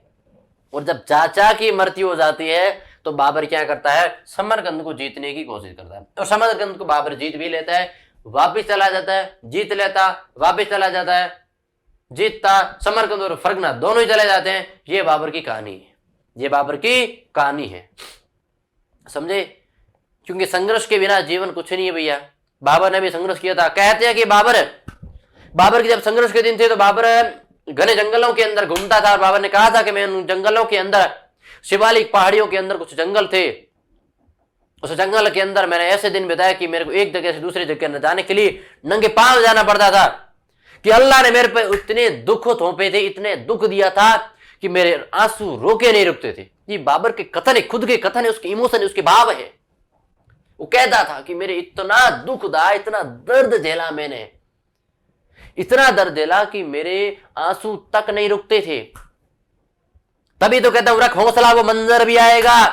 और जब चाचा की मृत्यु हो जाती है तो बाबर क्या करता है, समरकंद को जीतने की कोशिश करता है, और समरकंद को बाबर जीत भी लेता है, वापिस चला जाता है, जीत लेता, वापिस चला जाता है, जीतता, समरकंद और फरगना दोनों ही चले जाते हैं। ये बाबर की कहानी है, समझे। क्योंकि संघर्ष के बिना जीवन कुछ नहीं है भैया। बाबर ने भी संघर्ष किया था। कहते हैं कि बाबर के जब संघर्ष के दिन थे तो बाबर घने जंगलों के अंदर घूमता था, और बाबर ने कहा था कि मैं उन जंगलों के अंदर, शिवालिक पहाड़ियों के अंदर कुछ जंगल थे, उस जंगल के अंदर मैंने ऐसे दिन बिताए कि मेरे को एक जगह से दूसरी जगह जाने के लिए नंगे पांव जाना पड़ता था, कि अल्लाह ने मेरे पे इतने दुख थोपे थे, इतने दुख दिया था कि मेरे आंसू रोके नहीं रुकते थे। ये बाबर के कथन है, खुद के कथन है, उसके इमोशन है, उसके भाव है। वो कहता था कि मेरे इतना दुख था, इतना दर्द झेला मैंने, इतना दर्द झेला कि मेरे आंसू तक नहीं रुकते थे। तभी तो कहता हूं रख हौसला वो मंजर भी आएगा,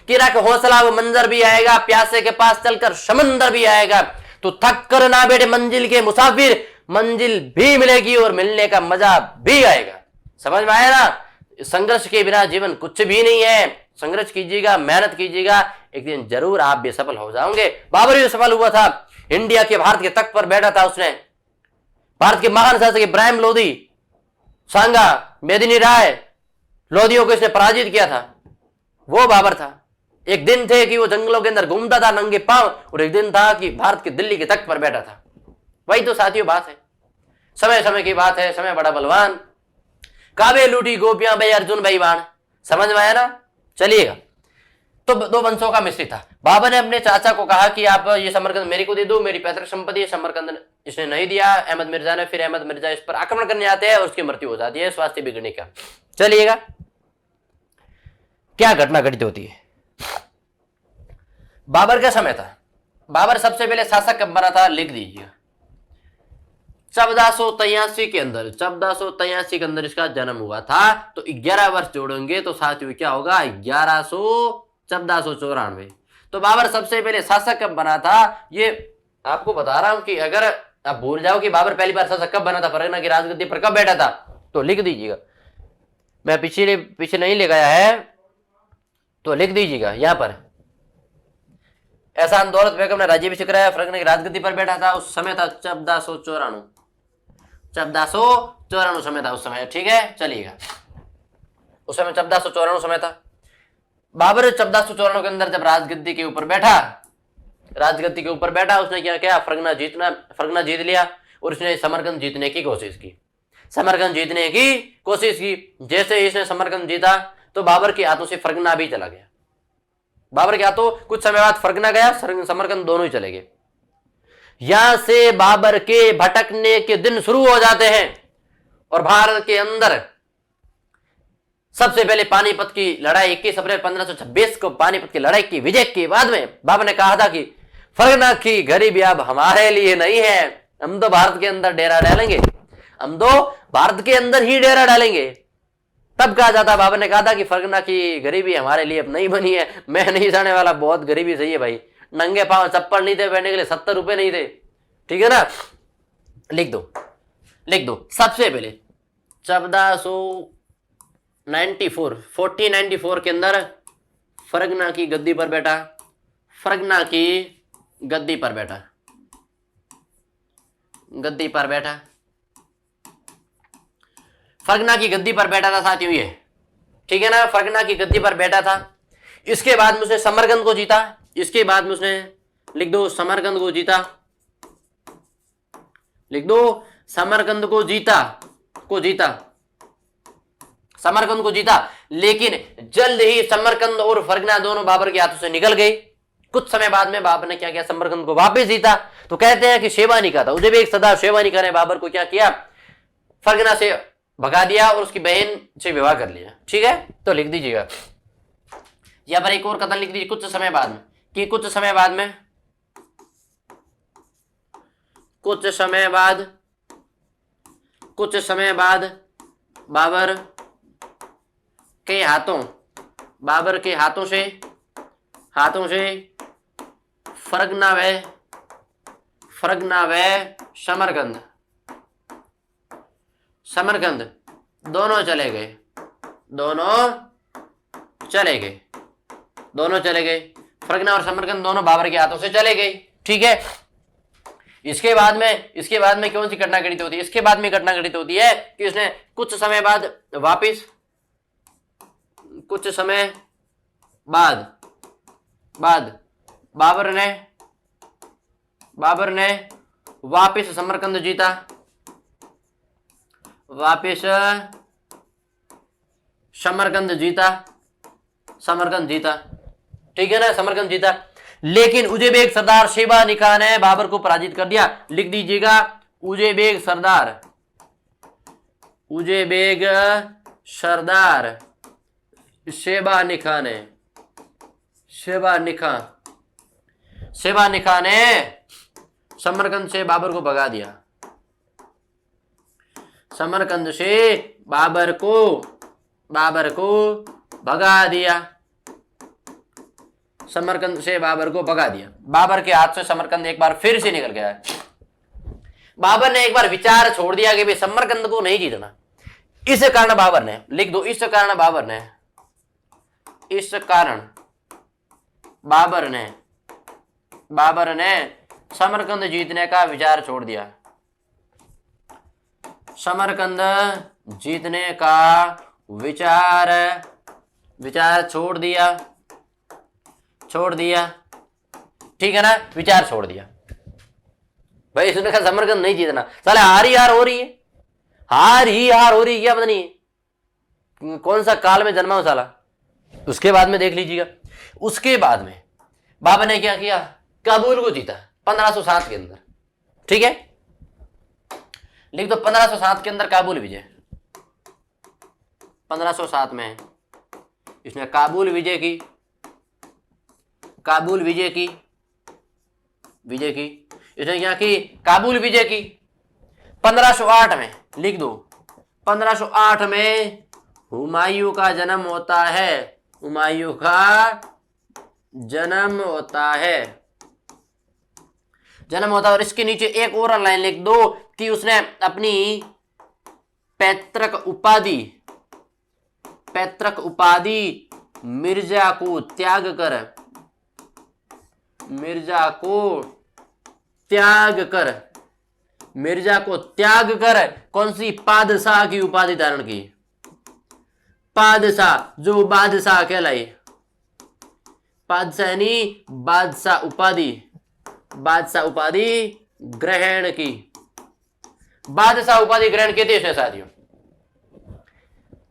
कि रख हौसला वो मंजर भी आएगा, प्यासे के पास चलकर समंदर भी आएगा। तो थक कर ना बैठे मंजिल के मुसाफिर, मंजिल भी मिलेगी और मिलने का मजा भी आएगा। समझ में आया ना? संघर्ष के बिना जीवन कुछ भी नहीं है। संघर्ष कीजिएगा, मेहनत कीजिएगा, एक दिन जरूर आप भी सफल हो जाओगे। बाबर भी सफल हुआ था। इंडिया के भारत के तख्त पर बैठा था उसने। भारत के महान शासक इब्राहिम लोदी, सांगा, मेदिनी राय, लोदियों को इसने पराजित किया था, वो बाबर था। एक दिन थे कि वो जंगलों के अंदर घूमता था नंगे पांव, और एक दिन था कि भारत के दिल्ली के तख्त पर बैठा था। वही तो साथियों बात है, समय समय की बात है। समय बड़ा बलवान, काबे लूटी गोपियां भाई अर्जुन भाई बाण। समझ में आया ना? चलिएगा। तो दो वंशों का मिश्रित था। बाबर ने अपने चाचा को कहा कि आप ये समरकंद मेरे को दे दो, मेरी पैतृक संपत्ति है। समरकंद इसने नहीं दिया अहमद मिर्जा ने। फिर अहमद मिर्जा इस पर आक्रमण करने आते हैं और उसकी मृत्यु हो जाती है स्वास्थ्य बिगड़ने का। चलिएगा, क्या घटना घटित होती है। बाबर का समय था। बाबर सबसे पहले शासक कब बना था, लिख दीजिए। 1483 के अंदर, 1483 के अंदर इसका जन्म हुआ था। तो 11 वर्ष जोड़ेंगे तो साथियों क्या होगा, 1494। तो बाबर सबसे पहले शासक कब बना था, ये आपको बता रहा हूं कि अगर आप भूल जाओ कि बाबर पहली बार शासक कब बना था, फरगना की राजगद्दी पर कब बैठा था, तो लिख दीजिएगा। मैं पीछे नहीं ले गया है, तो लिख दीजिएगा यहां पर। एहसान दौलत बेगम ने राज्याभिषेक कराया, फरगना की राजगद्दी पर बैठा था। उस समय था 1494 समय था उस समय। ठीक है, चलिएगा। उस समय 1494 समय था। बाबर 1494 के अंदर जब राजगद्दी के ऊपर बैठा, उसने क्या किया, फरगना जीत लिया और उसने समरकंद जीतने की कोशिश की। जैसे इसने समरकंद जीता तो बाबर के हाथों से फरगना भी चला गया। बाबर के हाथों कुछ समय बाद फरगना गया, समरकंद दोनों ही चले गए। यहां से बाबर के भटकने के दिन शुरू हो जाते हैं और भारत के अंदर सबसे पहले पानीपत की लड़ाई 21 अप्रैल 1526 को पानीपत की लड़ाई की विजय के बाद में बाबर ने कहा था कि फरगना की गरीबी अब हमारे लिए नहीं है, हम तो भारत के अंदर डेरा डालेंगे, तब कहा जाता, बाबर ने कहा था कि फरगना की गरीबी हमारे लिए अब नहीं बनी है। मैं नहीं जाने वाला, बहुत गरीबी सही है भाई, नंगे पांव, चप्पल नहीं थे पहनने के लिए, 70 रुपए नहीं थे। ठीक है ना, लिख दो। सबसे पहले 1494 के अंदर फरगना की गद्दी पर बैठा। फरगना की गद्दी पर बैठा था साथियों ये। ठीक है ना, फरगना की गद्दी पर बैठा था। इसके बाद में उसने समरकंद को जीता। लिख दो समरकंद को जीता। लेकिन जल्द ही समरकंद और फरगना दोनों बाबर के हाथों से निकल गए। कुछ समय बाद में बाबर ने क्या किया, समरकंद को वापस जीता। तो कहते हैं कि शेबानिका था, उज़्बेक सरदार शेबानिका ने बाबर को क्या किया, फरगना से भगा दिया और उसकी बहन से विवाह कर लिया। ठीक है, तो लिख दीजिएगा यहां पर एक और कथन लिख दीजिए। कुछ समय बाद बाबर के हाथों से फरगना व समरकंद दोनों चले गए। फरगना और समरकंद दोनों बाबर के हाथों से चले गए। ठीक है, इसके बाद में कौन सी घटना घटित होती है, इसके बाद में घटना घटित होती है कि उसने कुछ समय बाद बाबर ने वापस समरकंद जीता। समरकंद जीता। ठीक है ना, समरकंद जीता। लेकिन उज़्बेक सरदार शेबानिका ने बाबर को पराजित कर दिया। लिख दीजिएगा, उज़्बेक सरदार शेबानी खां ने समरकंद से बाबर को भगा दिया। समरकंद से बाबर को भगा दिया। समरकंद से बाबर को भगा दिया। बाबर के हाथ से समरकंद एक बार फिर से निकल गया। बाबर ने एक बार विचार छोड़ दिया कि भाई समरकंद को नहीं जीतना। इस कारण बाबर ने, लिख दो, इस कारण बाबर ने समरकंद जीतने का विचार छोड़ दिया। समरकंद जीतने का विचार छोड़ दिया। ठीक है ना, विचार छोड़ दिया। भाई इसने कहा समरकंद नहीं जीतना, साले हार ही हार हो रही है क्या पता नहीं कौन सा काल में जन्मा हो साला। उसके बाद में देख लीजिएगा, उसके बाद में बाबर ने क्या किया, काबुल को जीता 1507 के अंदर। ठीक है, लिख दो 1507 के अंदर काबुल विजय। 1507 में इसने काबुल विजय की। इसने क्या की, काबुल विजय की। 1508 में, लिख दो, 1508 में हुमायूं का जन्म होता है। और इसके नीचे एक और लाइन लिख दो कि उसने अपनी पैतृक उपाधि मिर्जा को त्याग कर कौन सी, पादशाह की उपाधि धारण की। पादशाह, जो बादशाह कहलाई, बादशाह उपाधि ग्रहण की। बादशाह उपाधि ग्रहण की थी इसने साथियों।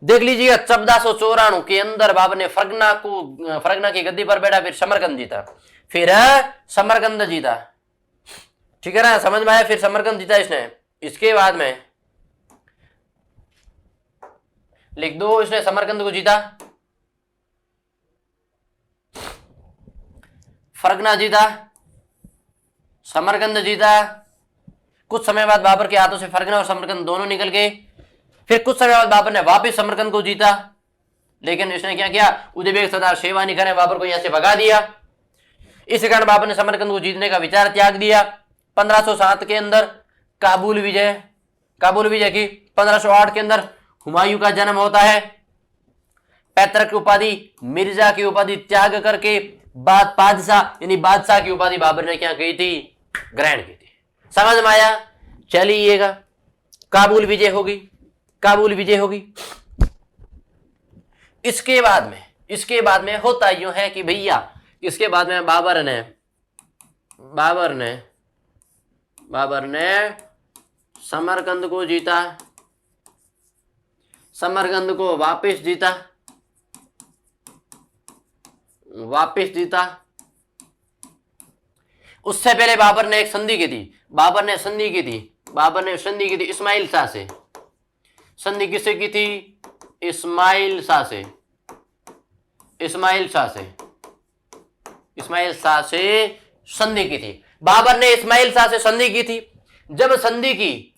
देख लीजिएगा 1494 के अंदर बाबर ने फरगना की गद्दी पर बैठा, फिर समरकंद जीता। ठीक है ना, समझ में आया, फिर समरकंद जीता इसने। इसके बाद में लिख दो, इसने समरकंद को जीता, फरगना जीता, समरकंद जीता। कुछ समय बाद बाबर के हाथों से फरगना और समरकंद दोनों निकल गए। फिर कुछ समय बाद बाबर ने वापस समरकंद को जीता, लेकिन इसने क्या किया, उज़्बेक सरदार शेबानी खां ने बाबर को यहां से भगा दिया। इस कारण बाबर ने समरकंद को जीतने का विचार त्याग दिया। 1507 के अंदर काबुल विजय की। 1508 के अंदर हुमायूं का जन्म होता है। पैतृक उपाधि मिर्जा की उपाधि त्याग करके बादशाह की उपाधि बाबर ने क्या की थी, ग्रहण की थी। समझ में आया, चलिएगा, काबुल विजय होगी। इसके बाद में होता यूं है कि भैया, इसके बाद में बाबर ने समरकंद को जीता, समरकंद को वापस जीता। उससे पहले बाबर ने एक संधि की थी। बाबर ने संधि की थी इस्माइल शाह से। संधि किससे की थी, इस्माइल शाह से संधि की थी। बाबर ने इस्माइल शाह से संधि की थी। जब संधि की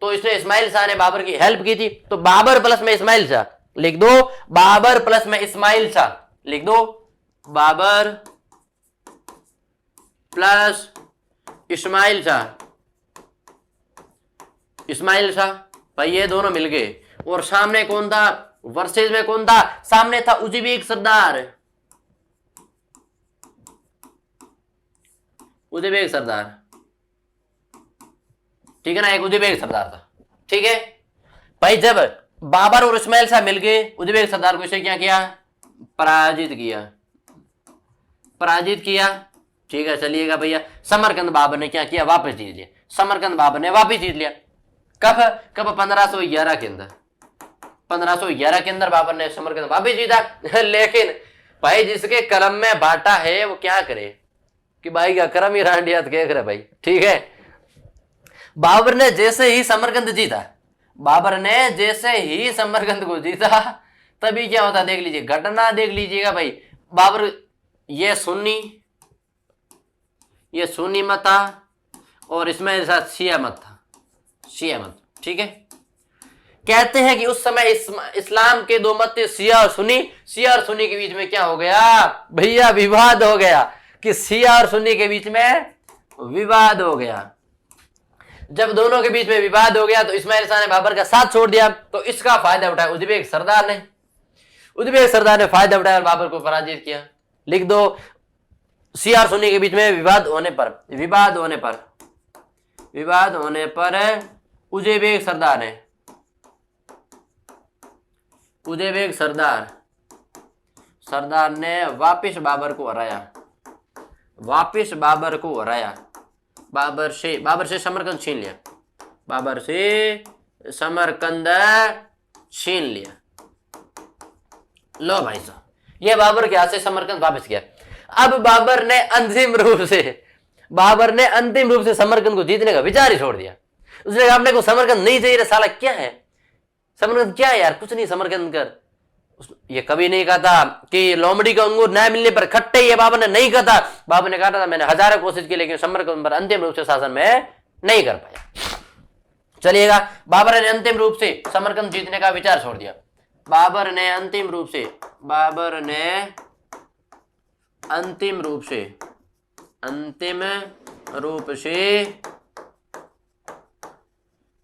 तो इसने इस्माइल शाह ने बाबर की हेल्प की थी। तो बाबर प्लस में इस्माइल शाह लिख दो, बाबर प्लस में इस्माइल शाह लिख दो, बाबर प्लस इस्माइल शाह। भाई ये दोनों मिल गए। और सामने कौन था, वर्सेस में कौन था, सामने था उज़्बेक सरदार। ठीक है ना, एक उज़्बेक सरदार था। ठीक है भाई, जब बाबर और इस्माइल शाह मिल गए, उज़्बेक सरदार को इसे क्या किया, पराजित किया। ठीक है, चलिएगा भैया। समरकंद बाबर ने क्या किया, वापस जीत लिया। समरकंद बाबर ने वापस जीत लिया। कब 1511 के अंदर। 1511 के अंदर बाबर ने समरकंद वापस जीता। लेकिन भाई जिसके कलम में बांटा है वो क्या करे कि भाई का करम ही रांडियात कह रहे भाई। ठीक है, बाबर ने जैसे ही समरकंद को जीता तभी क्या होता देख लीजिए, घटना देख लीजिएगा भाई। बाबर ये सुन्नी ये सुन्नी मत था और इसमें साथ शिया मत था, शिया मत, ठीक है। कहते हैं कि उस समय इस्लाम के दो मत थे, शिया और सुन्नी। शिया और सुन्नी के बीच में क्या हो गया भैया, विवाद हो गया, कि शिया और सुन्नी के बीच में विवाद हो गया। जब दोनों के बीच में विवाद हो गया तो इस्माइल शाह ने बाबर का साथ छोड़ दिया। तो इसका फायदा उठाया उज़्बेक सरदार ने, उज़्बेक सरदार ने फायदा उठाया और बाबर को पराजित किया। लिख दो, शिया और सुन्नी के बीच में विवाद होने पर उज़्बेक सरदार ने वापिस बाबर को हराया, बाबर से समरकंद छीन लिया। लो भाई साहब, ये बाबर के हाथ से समरकंद वापस किया। अब बाबर ने अंतिम रूप से समरकंद को जीतने का विचार ही छोड़ दिया। उसने कहा अपने को समरकंद नहीं चाहिए, साला क्या है समरकंद, क्या है यार, कुछ नहीं समरकंद कर। ये कभी नहीं कहा था कि लोमड़ी का अंगूर न मिलने पर खट्टे, ये बाबर ने नहीं कहा था। बाबर ने कहा था मैंने हजारों कोशिश की लेकिन समरकंद पर अंतिम रूप से शासन में नहीं कर पाया। चलिएगा, बाबर ने अंतिम रूप से समरकंद जीतने का विचार छोड़ दिया। बाबर ने अंतिम रूप से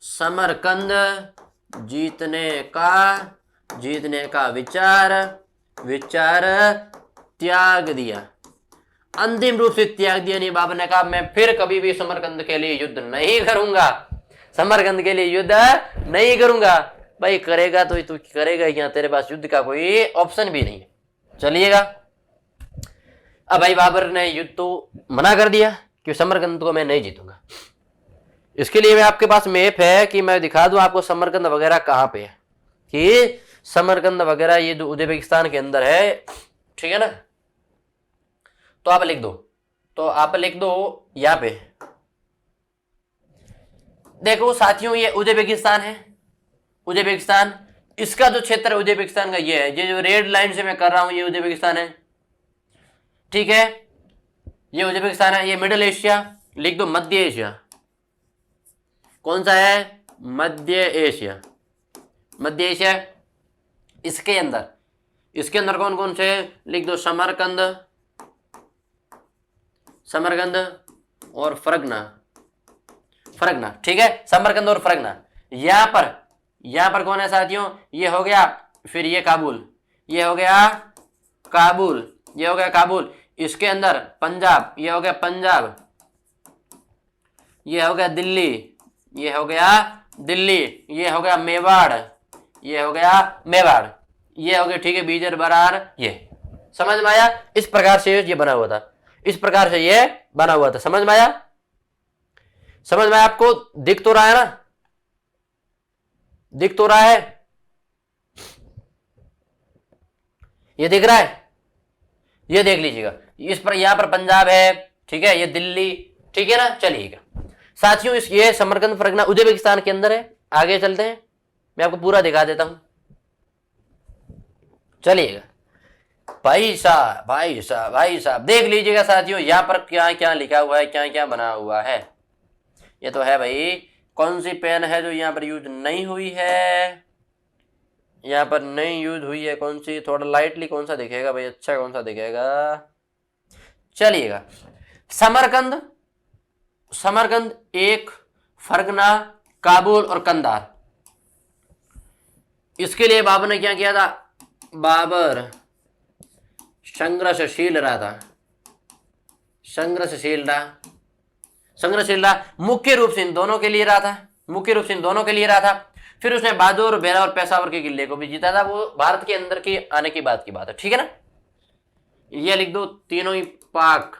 समरकंद जीतने का विचार त्याग दिया। अंतिम रूप से त्याग दिया नहीं, बाबर ने कहा मैं फिर कभी भी समरकंद के लिए युद्ध नहीं करूंगा। भाई करेगा तो तू करेगा, यहाँ तेरे पास युद्ध का कोई ऑप्शन भी नहीं है। चलिएगा, अब भाई बाबर ने युद्ध तो मना कर दिया कि समरकंद को मैं नहीं जीतूंगा। इसके लिए मैं आपके पास मैप है कि मैं दिखा दूं आपको समरकंद वगैरह कहाँ पे है, कि समरकंद वगैरह ये जो उज़्बेकिस्तान के अंदर है, ठीक है ना। तो आप लिख दो यहाँ पे, देखो साथियों ये उज़्बेकिस्तान है, उज़्बेकिस्तान, इसका जो क्षेत्र है उज़्बेकिस्तान का ये है, ये जो रेड लाइन से मैं कर रहा हूं ये उज़्बेकिस्तान है, ठीक है। ये उज़्बेकिस्तान है, ये मिडिल एशिया, लिख दो मध्य एशिया। कौन सा है? मध्य एशिया। इसके अंदर कौन कौन से? लिख दो समरकंद और फरगना, ठीक है, समरकंद और फरगना। यहां पर कौन है साथियों? ये हो गया, फिर ये काबुल, ये हो गया काबुल। इसके अंदर पंजाब, ये हो गया पंजाब, ये हो गया दिल्ली, ये हो गया मेवाड़, ये हो गया ठीक है बीजर बरार। ये समझ में आया? इस प्रकार से ये बना हुआ था, समझ में आया? आपको दिख तो रहा है ना? ये दिख रहा है, ये देख लीजिएगा। इस पर यहां पर पंजाब है, ठीक है, ये दिल्ली, ठीक है ना। चलिएगा साथियों, ये समरकंद फरगना उज़्बेकिस्तान के अंदर है। आगे चलते हैं, मैं आपको पूरा दिखा देता हूं। चलिएगा भाई साहब देख लीजिएगा साथियों, यहां पर क्या क्या लिखा हुआ है, क्या क्या बना हुआ है। ये तो है भाई, कौन सी पेन है जो यहाँ पर यूज नहीं हुई है? यहाँ पर नहीं यूज हुई है कौन सी? थोड़ा लाइटली कौन सा दिखेगा भाई, अच्छा कौन सा दिखेगा? चलिएगा, समरकंद एक, फरगना, काबुल और कंधार। इसके लिए बाबर ने क्या किया था? बाबर संघर्षशील रहा, मुख्य रूप से इन दोनों के लिए रहा था। फिर उसने बहादुर, बेरा और पेशावर के किले को भी जीता था। वो भारत के अंदर की आने की बात है, ठीक है ना। ये लिख दो तीनों ही पाक,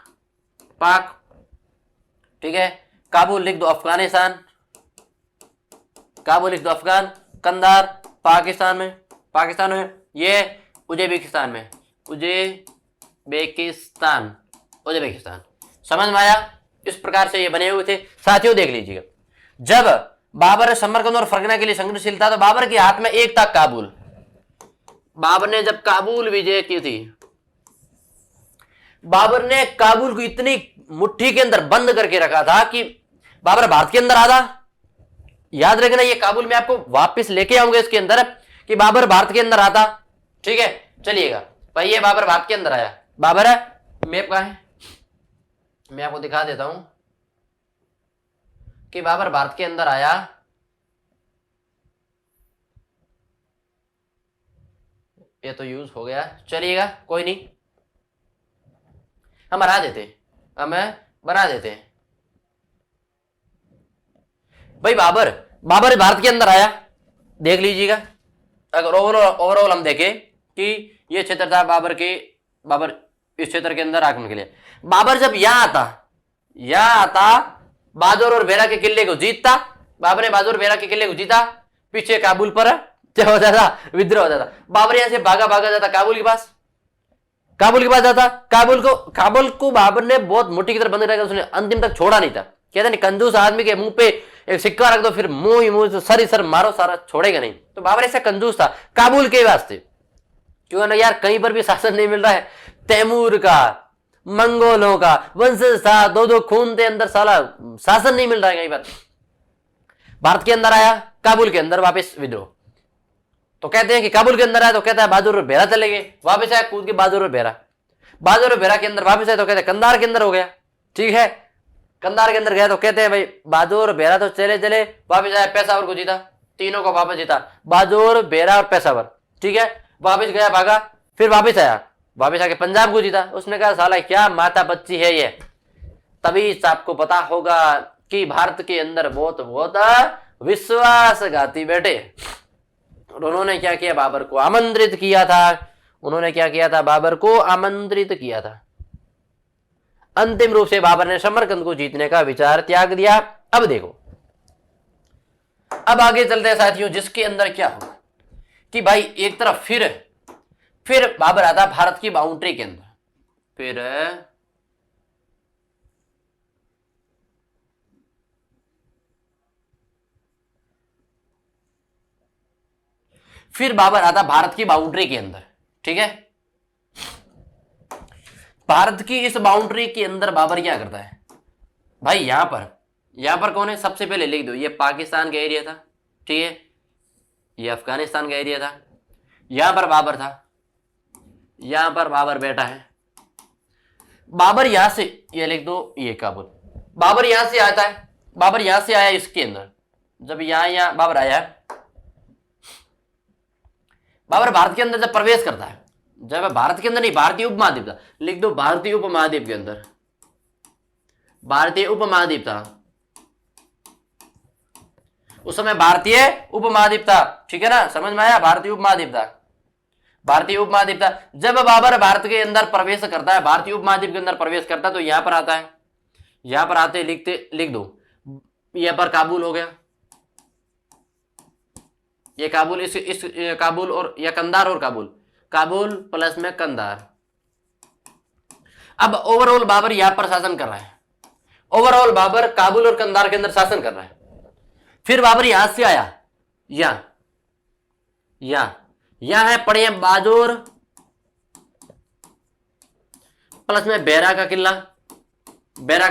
ठीक है। काबुल लिख दो अफगानिस्तान, अफगान। कंधार पाकिस्तान में, ये उज़्बेकिस्तान में, उज़्बेकिस्तान। समझ में आया? इस प्रकार से ये बने हुए थे साथियों। देख लीजिएगा, जब बाबर समरकंद और फरगना के लिए संघर्षशील था तो बाबर के हाथ में एक था काबुल। बाबर ने जब काबुल विजय की थी बाबर ने काबुल को इतनी मुट्ठी के अंदर बंद करके रखा था कि बाबर भारत के अंदर आता। याद रखना, ये काबुल में आपको वापस लेके आऊंगा इसके अंदर कि बाबर भारत के अंदर आता। ठीक है, चलिएगा भाई, ये बाबर भारत के अंदर आया। बाबर है, मैप कहां है, मैं आपको दिखा देता हूं कि बाबर भारत के अंदर आया। ये तो यूज हो गया, चलिएगा कोई नहीं, हम बना देते हैं, हमें बना देते हैं भाई। बाबर भारत के अंदर आया, देख लीजिएगा। अगर ओवरऑल हम देखें कि ये क्षेत्र था बाबर इस क्षेत्र के अंदर आक्रमण के लिए। बाबर जब यहां आता बाजोर और बेरा के किले को जीतता। बाबर ने बाजोर बेरा के किले को जीता, पीछे काबुल पर क्या हो जाता, विद्रोह हो जाता। बाबर यहां से भागा जाता काबुल के पास जाता। काबुल को बाबर ने बहुत मोटी की तरह बंद रखा, उसने अंतिम तक छोड़ा नहीं था। कहते नहीं, कंजूस आदमी के मुंह पे एक सिक्का रख दो, फिर मुंह सर ही सर मारो, सारा छोड़ेगा नहीं। तो बाबर ऐसा कंजूस था काबुल के वास्ते, क्यों ना यार, कहीं पर भी शासन नहीं मिल रहा है। तैमूर का, मंगोलों का वंशज था, दो खून के अंदर साला शासन नहीं मिल रहा है कहीं पर। भारत के अंदर आया, काबुल के अंदर वापस विद्रोह। तो कहते हैं कि काबुल के अंदर आया तो कहता है बहादुर और बेरा चले गए, वापस आया कूद के बहादुर और बेरा के अंदर वापस आया तो कहते हैं कंधार के अंदर हो गया। ठीक है, कंधार के अंदर गया तो कहते हैं भाई बहादुर और बेरा तो चले वापस आया, पेशावर को जीता, तीनों को वापस जीता, बहादुर, बेरा और पेशावर। ठीक है, वापस गया, भागा, फिर वापस आया, वापस आके पंजाब को जीता। उसने कहा साला क्या माता बच्ची है ये। तभी आपको पता होगा कि भारत के अंदर बहुत विश्वासघाती बैठे। और उन्होंने क्या किया, बाबर को आमंत्रित किया था। बाबर को आमंत्रित किया था। अंतिम रूप से बाबर ने समरकंद को जीतने का विचार त्याग दिया। अब देखो, अब आगे चलते हैं साथियों, जिसके अंदर क्या होगा कि भाई एक तरफ फिर बाबर आता भारत की बाउंड्री के अंदर। फिर बाबर आता भारत की बाउंड्री के अंदर। ठीक है, भारत की इस बाउंड्री के अंदर बाबर क्या करता है भाई, यहां पर कौन है, सबसे पहले लिख दो, ये पाकिस्तान का एरिया था। ठीक है, ये अफगानिस्तान का एरिया था, यहां पर बाबर था, यहां पर बाबर बैठा है। बाबर यहां से, ये लिख दो, ये काबुल। बाबर यहां से आता है, बाबर यहां से आया इसके अंदर। जब यहां बाबर आया, बाबर भारत के अंदर जब प्रवेश करता है, जब भारत के अंदर नहीं, भारतीय उपमहाद्वीप था, लिख दो भारतीय उपमहाद्वीप के अंदर, भारतीय उपमहाद्वीप था उस समय, भारतीय उपमहाद्वीप था। ठीक है ना, समझ में आया, भारतीय उपमहाद्वीप था। जब बाबर भारत के अंदर प्रवेश करता है, भारतीय उपमहाद्वीप के अंदर प्रवेश करता है, तो यहां पर आता है, यहां पर आते लिख दो, यहां पर काबुल हो गया, ये काबुल, इस काबुल और या कंधार और काबुल प्लस में कंधार। अब ओवरऑल बाबर यहां पर शासन कर रहा है, ओवरऑल बाबर काबुल और कंधार के अंदर शासन कर रहा है। फिर बाबर यहां से आया, यहां है पड़े हैं बाजोर प्लस में बेरा का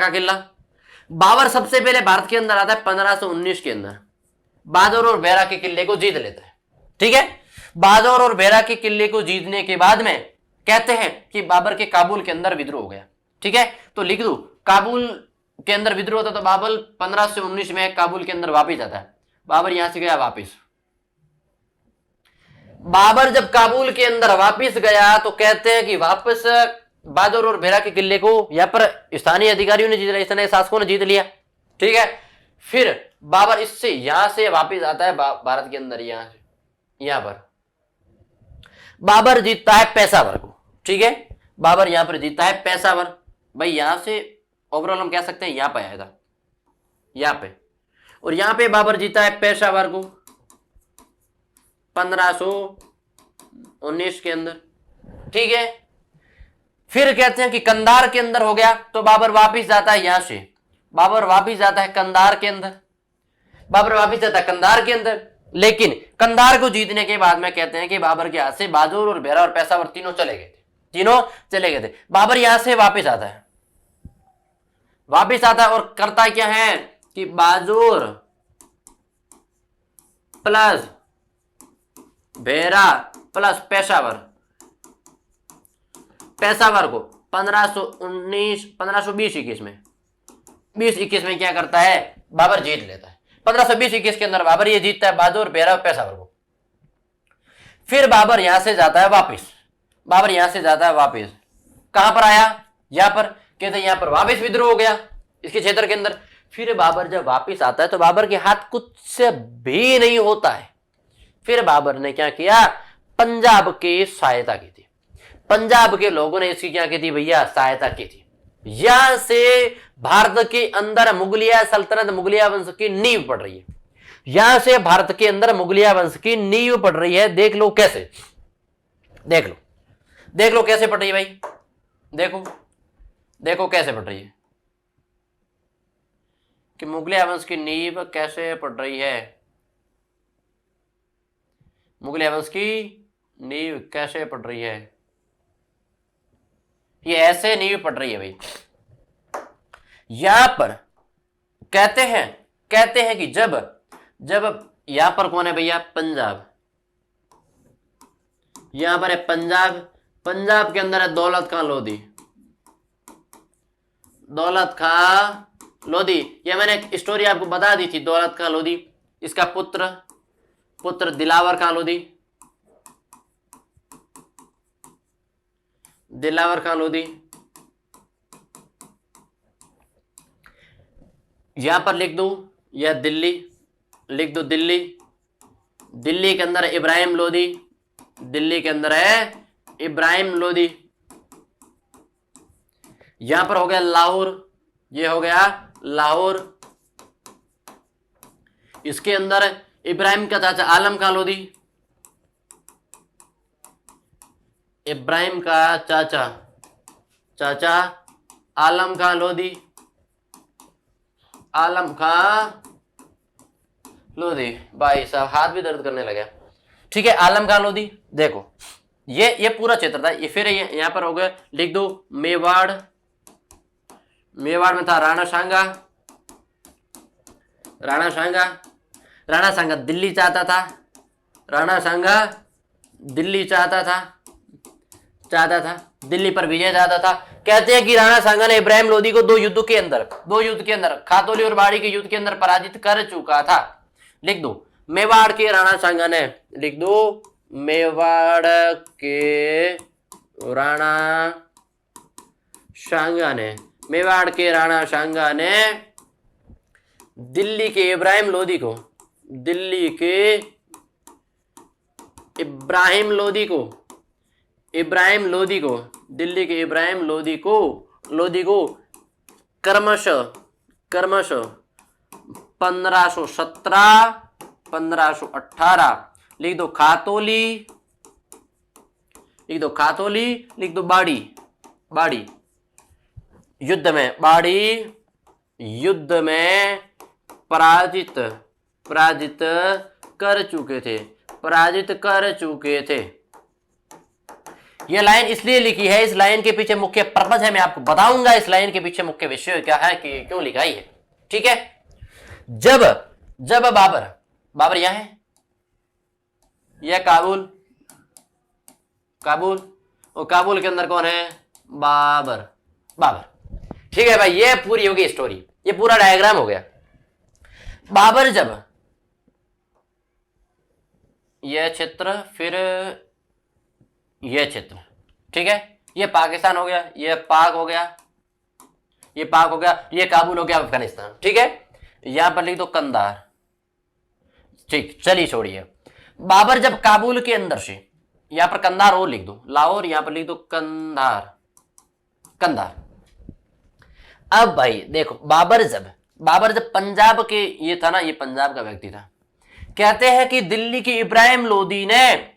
किला। बाबर सबसे पहले भारत के अंदर आता है 1519 के अंदर, बाजोर और बेरा के किले को जीत लेता है। ठीक है, बाजोर और बेरा के किले को जीतने के बाद में कहते हैं कि बाबर के काबुल के अंदर विद्रोह हो गया। ठीक है, तो लिख दो काबुल के अंदर विद्रोह होता, तो बाबर 1519 में काबुल के अंदर वापिस आता है। बाबर यहां से गया वापिस, बाबर जब काबुल के अंदर वापिस गया तो कहते हैं कि वापस बाजोर और बेरा के किले को यहां पर स्थानीय अधिकारियों ने जीत लिया, स्थानीय शासकों ने जीत लिया। ठीक है, फिर बाबर इससे यहां से वापिस आता है भारत के अंदर, यहां पर बाबर जीतता है पेशावर को। ठीक है, बाबर यहां पर जीतता है पेशावर। भाई यहां से ओवरऑल हम कह सकते हैं यहां पे आया था, यहां पे, और यहां पे बाबर जीता है पेशावर को 1519 के अंदर। ठीक है, फिर कहते हैं कि कंधार के अंदर हो गया, तो बाबर वापिस जाता है, यहां से बाबर वापिस जाता है कंधार के अंदर, लेकिन कंधार को जीतने के बाद में कहते हैं कि बाबर के हाथ से बाजोर और बेरा और पेशावर तीनों चले गए थे। तीनों चले गए थे। बाबर यहां से वापस आता है, और करता क्या है कि बाजूर प्लस भेरा प्लस पेशावर को 1520-21 में 20-21 में क्या करता है, बाबर जीत लेता है। 1520-21 के अंदर बाबर ये जीतता है बाजूर, भेरा और पेशावर को। फिर बाबर यहां से जाता है वापस, कहां पर आया, यहां पर, कहते हैं यहां पर वापस विद्रोह हो गया इसके क्षेत्र के अंदर। फिर बाबर जब वापस आता है तो बाबर के हाथ कुछ से भी नहीं होता है। फिर बाबर ने क्या किया, पंजाब की सहायता की थी, पंजाब के लोगों ने इसकी क्या की थी भैया, सहायता की थी। यहां से भारत के अंदर मुगलिया सल्तनत, मुगलिया वंश की नींव पड़ रही है। यहां से भारत के अंदर मुगलिया वंश की नींव पड़ रही है। देख लो कैसे, देख लो कैसे पड़ रही है भाई, देखो कैसे पड़ रही है कि मुगलिया वंश की नींव कैसे पड़ रही है, मुगलिया वंश की नींव कैसे पड़ रही है। ये ऐसे नींव पड़ रही है भाई। यहां पर कहते हैं कि जब यहां पर कौन है भैया, पंजाब, यहां पर है पंजाब के अंदर है दौलत खां लोधी। ये मैंने एक स्टोरी आपको बता दी थी, दौलत खां लोधी, इसका पुत्र दिलावर खां लोधी। यहां पर लिख दो या दिल्ली, लिख दो दिल्ली के अंदर है इब्राहिम लोधी, दिल्ली के अंदर है इब्राहिम लोधी। यहां पर हो गया लाहौर, ये हो गया लाहौर, इसके अंदर इब्राहिम का चाचा आलम खां लोधी, इब्राहिम का चाचा आलम खां लोधी, भाई साहब हाथ भी दर्द करने लगा। ठीक है, आलम खां लोधी। देखो ये पूरा क्षेत्र था। ये फिर यहां पर हो गया, लिख दो मेवाड़ में था राणा सांगा दिल्ली चाहता था, दिल्ली पर विजय चाहता था। कहते हैं कि राणा सांगा ने इब्राहिम लोधी को दो युद्ध के अंदर खातौली और बाड़ी के युद्ध के अंदर पराजित कर चुका था। लिख दो मेवाड़ के राणा सांगा ने, लिख दो मेवाड़ के राणा सांगा ने दिल्ली के इब्राहिम लोधी को क्रमशः 1517-1518 लिख दो खातौली, लिख दो बाड़ी युद्ध में पराजित कर चुके थे। यह लाइन इसलिए लिखी है, इस लाइन के पीछे मुख्य पर्पस है, मैं आपको बताऊंगा इस लाइन के पीछे मुख्य विषय क्या है कि क्यों लिखाई है। ठीक है, जब बाबर यहां है, यह काबुल, और काबुल के अंदर कौन है, बाबर। ठीक है भाई, ये पूरी होगी स्टोरी, ये पूरा डायग्राम हो गया। बाबर जब यह क्षेत्र, फिर यह क्षेत्र, ठीक है, ये पाकिस्तान हो गया, ये पाक हो गया, ये काबुल हो गया अफगानिस्तान। ठीक है, यहां पर लिख दो कंधार। ठीक, चलिए छोड़िए। बाबर जब काबुल के अंदर से, यहां पर कंधार और लिख दो, लाहौर, यहां पर लिख दो कंधार। अब भाई देखो, बाबर जब पंजाब के, ये था ना, ये पंजाब का व्यक्ति था। कहते हैं कि दिल्ली की इब्राहिम लोधी ने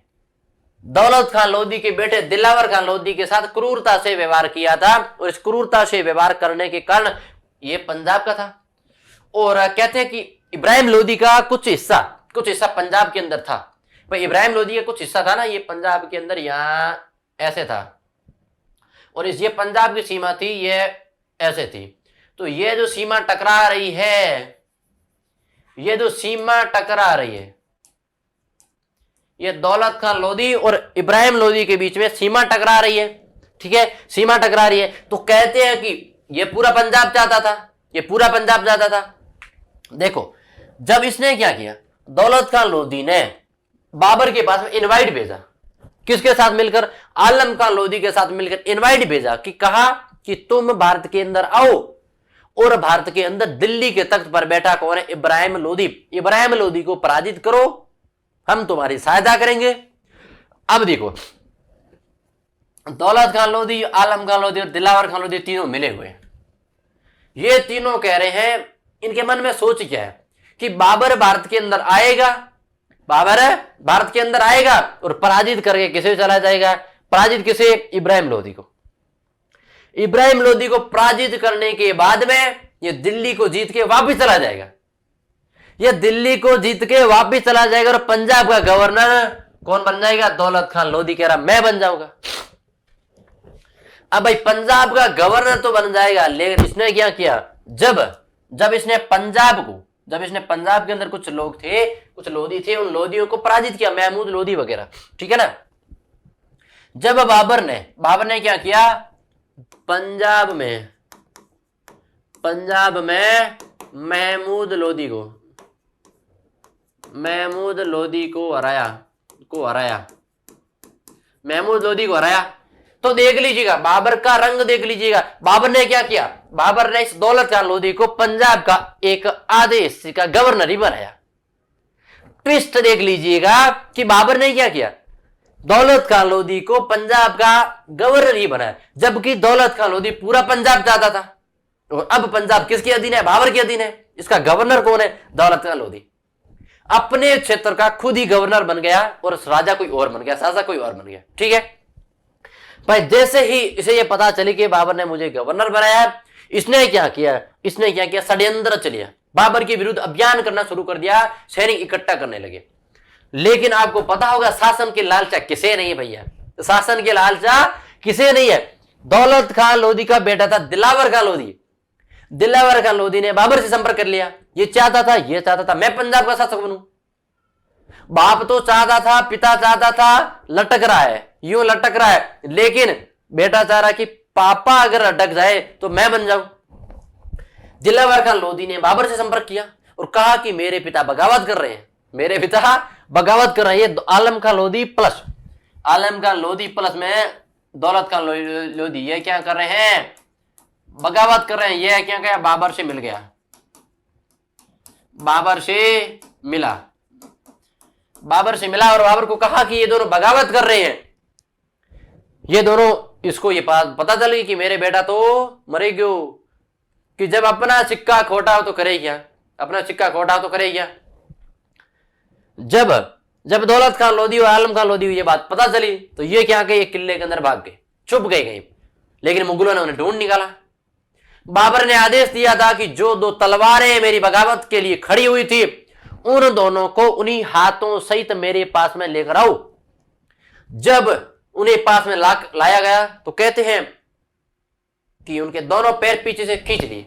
दौलत खां लोधी के बेटे दिलावर खां लोधी के साथ क्रूरता से व्यवहार किया था, और इस क्रूरता से व्यवहार करने के कारण ये पंजाब का था। और कहते हैं कि इब्राहिम लोधी का कुछ हिस्सा पंजाब के अंदर था। भाई इब्राहिम लोधी का कुछ हिस्सा था ना, ये पंजाब के अंदर, यहां ऐसे था, और इस ये पंजाब की सीमा थी, ये ऐसे थी। तो ये जो सीमा टकरा रही है, ये जो सीमा टकरा रही है, ये दौलत खान लोधी और इब्राहिम लोधी के बीच में सीमा टकरा रही है। ठीक है, सीमा टकरा रही है। तो कहते हैं कि ये पूरा पंजाब चाहता था, ये पूरा पंजाब चाहता था। देखो, जब इसने क्या किया, दौलत खान लोधी ने बाबर के पास में इनवाइट भेजा, किसके साथ मिलकर, आलम खान लोधी के साथ मिलकर इनवाइट भेजा, कि कहा कि तुम भारत के अंदर आओ और भारत के अंदर दिल्ली के तख्त पर बैठा कौन है, इब्राहिम लोधी, इब्राहिम लोधी को पराजित करो, हम तुम्हारी सहायता करेंगे। अब देखो, दौलत खान लोधी, आलम खान लोधी और दिलावर खान लोधी तीनों मिले हुए हैं। ये तीनों कह रहे हैं, इनके मन में सोच क्या है कि बाबर भारत के अंदर आएगा, बाबर भारत के अंदर आएगा और पराजित करके किसे चला जाएगा, पराजित किसे, इब्राहिम लोधी को। इब्राहिम लोधी को पराजित करने के बाद में ये दिल्ली को जीत के वापिस चला जाएगा, ये दिल्ली को जीत के वापिस चला जाएगा और पंजाब का गवर्नर कौन बन जाएगा, दौलत खान लोधी कह रहा मैं बन जाऊंगा। अब भाई पंजाब का गवर्नर तो बन जाएगा, लेकिन इसने क्या किया, जब इसने पंजाब के अंदर कुछ लोग थे, कुछ लोधी थे, उन लोधियों को पराजित किया, महमूद लोधी वगैरह, ठीक है ना। जब बाबर ने क्या किया, पंजाब में महमूद लोधी को हराया, महमूद लोधी को हराया। तो देख लीजिएगा, बाबर का रंग देख लीजिएगा, बाबर ने क्या किया, बाबर ने इस दौलत खान लोधी को पंजाब का एक आधे हिस्से का गवर्नर ही बनाया। ट्विस्ट देख लीजिएगा कि बाबर ने क्या किया, दौलत खान लोधी को पंजाब का गवर्नर ही बनाया, जबकि दौलत खान लोधी पूरा पंजाब चाहता था। और अब पंजाब किसके अधीन है, बाबर के अधीन है। इसका गवर्नर कौन है, दौलत खान लोधी अपने क्षेत्र का खुद ही गवर्नर बन गया और राजा कोई और बन गया, शासक कोई और बन गया। ठीक है भाई, जैसे ही इसे ये पता चली कि बाबर ने मुझे गवर्नर बनाया, इसने क्या किया, षड्यंत्र चलिया, बाबर के विरुद्ध अभियान करना शुरू कर दिया, सैनिक इकट्ठा करने लगे। लेकिन आपको पता होगा शासन के लालचा किसे नहीं है भैया, शासन के लालचा किसे नहीं है। दौलत खान लोधी का बेटा था दिलावर खान लोधी ने बाबर से संपर्क कर लिया। ये चाहता था मैं पंजाब का शासक बनूं। बाप तो चाहता था, पिता चाहता था, लटक रहा है, लेकिन बेटा चाह रहा कि पापा अगर अटक जाए तो मैं बन जाऊं। दिलावर खान लोधी ने बाबर से संपर्क किया और कहा कि मेरे पिता बगावत कर रहे हैं, ये आलम खान लोधी प्लस में दौलत खान लोधी ये क्या कर रहे हैं, बगावत कर रहे हैं। ये क्या किया, बाबर से मिला और बाबर को कहा कि ये दोनों बगावत कर रहे हैं, ये दोनों, इसको ये पता चली कि मेरे बेटा तो मरे क्यों, कि जब अपना सिक्का खोटा हो तो करे क्या, जब दौलत खान लोधी और आलम खान लोधी ये बात पता चली तो ये क्या गए, ये किले के अंदर भाग गए, छुप गए कहीं। लेकिन मुगलों ने उन्हें ढूंढ निकाला। बाबर ने आदेश दिया था कि जो दो तलवारें मेरी बगावत के लिए खड़ी हुई थी, उन दोनों को उन्हीं हाथों सहित मेरे पास में लेकर आओ। जब उन्हें पास में लाया गया तो कहते हैं कि उनके दोनों पैर पीछे से खींच लिए,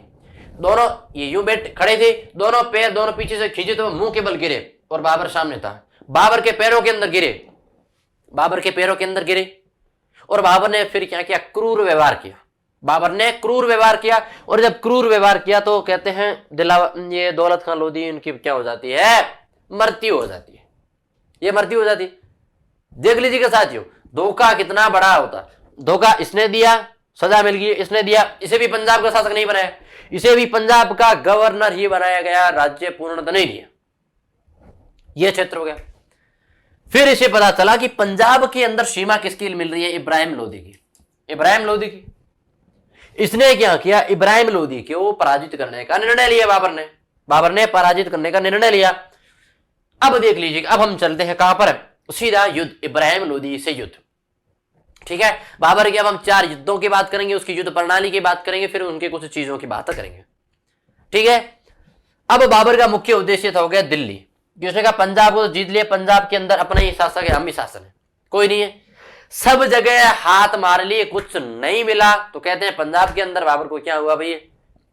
दोनों ये यूं बैठ खड़े थे, दोनों पैर दोनों पीछे से खींचे तो मुंह के बल गिरे और बाबर सामने था। बाबर के पैरों के अंदर गिरे और बाबर ने फिर क्या किया, क्रूर व्यवहार किया। और जब क्रूर व्यवहार किया तो कहते हैं ये दौलत खान लोधी इनकी क्या हो जाती है, मृत्यु हो जाती है। देख लीजिएगा साथियों, धोखा कितना बड़ा होता। धोखा इसने दिया, सजा मिल गई, इसने दिया, इसे भी पंजाब का शासक नहीं बनाया, इसे भी पंजाब का गवर्नर ही बनाया गया, राज्य पूर्णतः नहीं दिया, यह क्षेत्र हो गया। फिर इसे पता चला कि पंजाब के अंदर सीमा किसकी मिल रही है, इब्राहिम लोधी की। इसने क्या किया, इब्राहिम लोधी को पराजित करने का निर्णय लिया बाबर ने पराजित करने का निर्णय लिया। अब देख लीजिए, अब हम चलते हैं कहां पर, सीधा युद्ध, इब्राहिम लोधी से युद्ध। ठीक है, बाबर के अब हम 4 युद्धों की बात करेंगे, उसकी युद्ध प्रणाली की बात करेंगे, फिर उनके कुछ चीजों की बात करेंगे। ठीक है, अब बाबर का मुख्य उद्देश्य था हो गया दिल्ली, जिसने कहा पंजाब को जीत लिया, पंजाब के अंदर अपना ही शासक है, हम ही शासन है, कोई नहीं है। सब जगह हाथ मार लिए, कुछ नहीं मिला, तो कहते हैं पंजाब के अंदर बाबर को क्या हुआ भाई,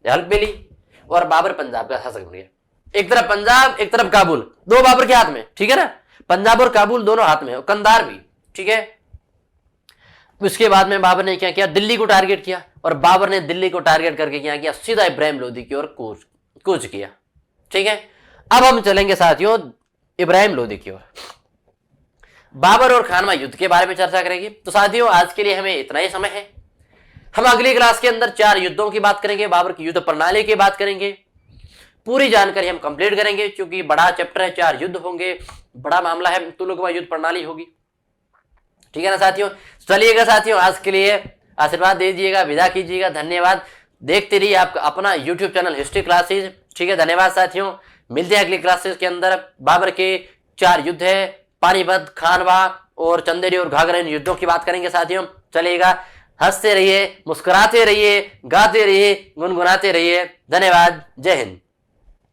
हेल्प मिली और बाबर पंजाब का शासक बन गया। एक तरफ पंजाब, एक तरफ काबुल, दो बाबर के हाथ में, ठीक है ना, पंजाब और काबुल दोनों हाथ में, और कंधार भी, ठीक है। उसके बाद में बाबर ने क्या किया, दिल्ली को टारगेट किया, और बाबर ने दिल्ली को टारगेट करके क्या किया, सीधा इब्राहिम लोदी की ओर कूच किया, ठीक है। अब हम चलेंगे साथियों इब्राहिम लोदी की ओर, बाबर और खानवा युद्ध के बारे में चर्चा करेंगे। तो साथियों आज के लिए हमें इतना ही समय है, हम अगली क्लास के अंदर 4 युद्धों की बात करेंगे, बाबर की युद्ध प्रणाली की बात करेंगे, पूरी जानकारी हम कंप्लीट करेंगे, क्योंकि बड़ा चैप्टर है, 4 युद्ध होंगे, बड़ा मामला है, तुलुकवा युद्ध प्रणाली होगी, ठीक है ना साथियों। चलिएगा साथियों आज के लिए आशीर्वाद दे दीजिएगा, विदा कीजिएगा, धन्यवाद। देखते रहिए आपका अपना यूट्यूब चैनल हिस्ट्री क्लासेज, ठीक है। धन्यवाद साथियों, मिलते हैं अगली क्लासेज के अंदर। बाबर के 4 युद्ध है, पानीपत, खानवा और चंदेरी और घाघरा, इन युद्धों की बात करेंगे साथियों। चलिएगा, हंसते रहिए, मुस्कुराते रहिए, गाते रहिए, गुनगुनाते रहिए। धन्यवाद, जय हिंद।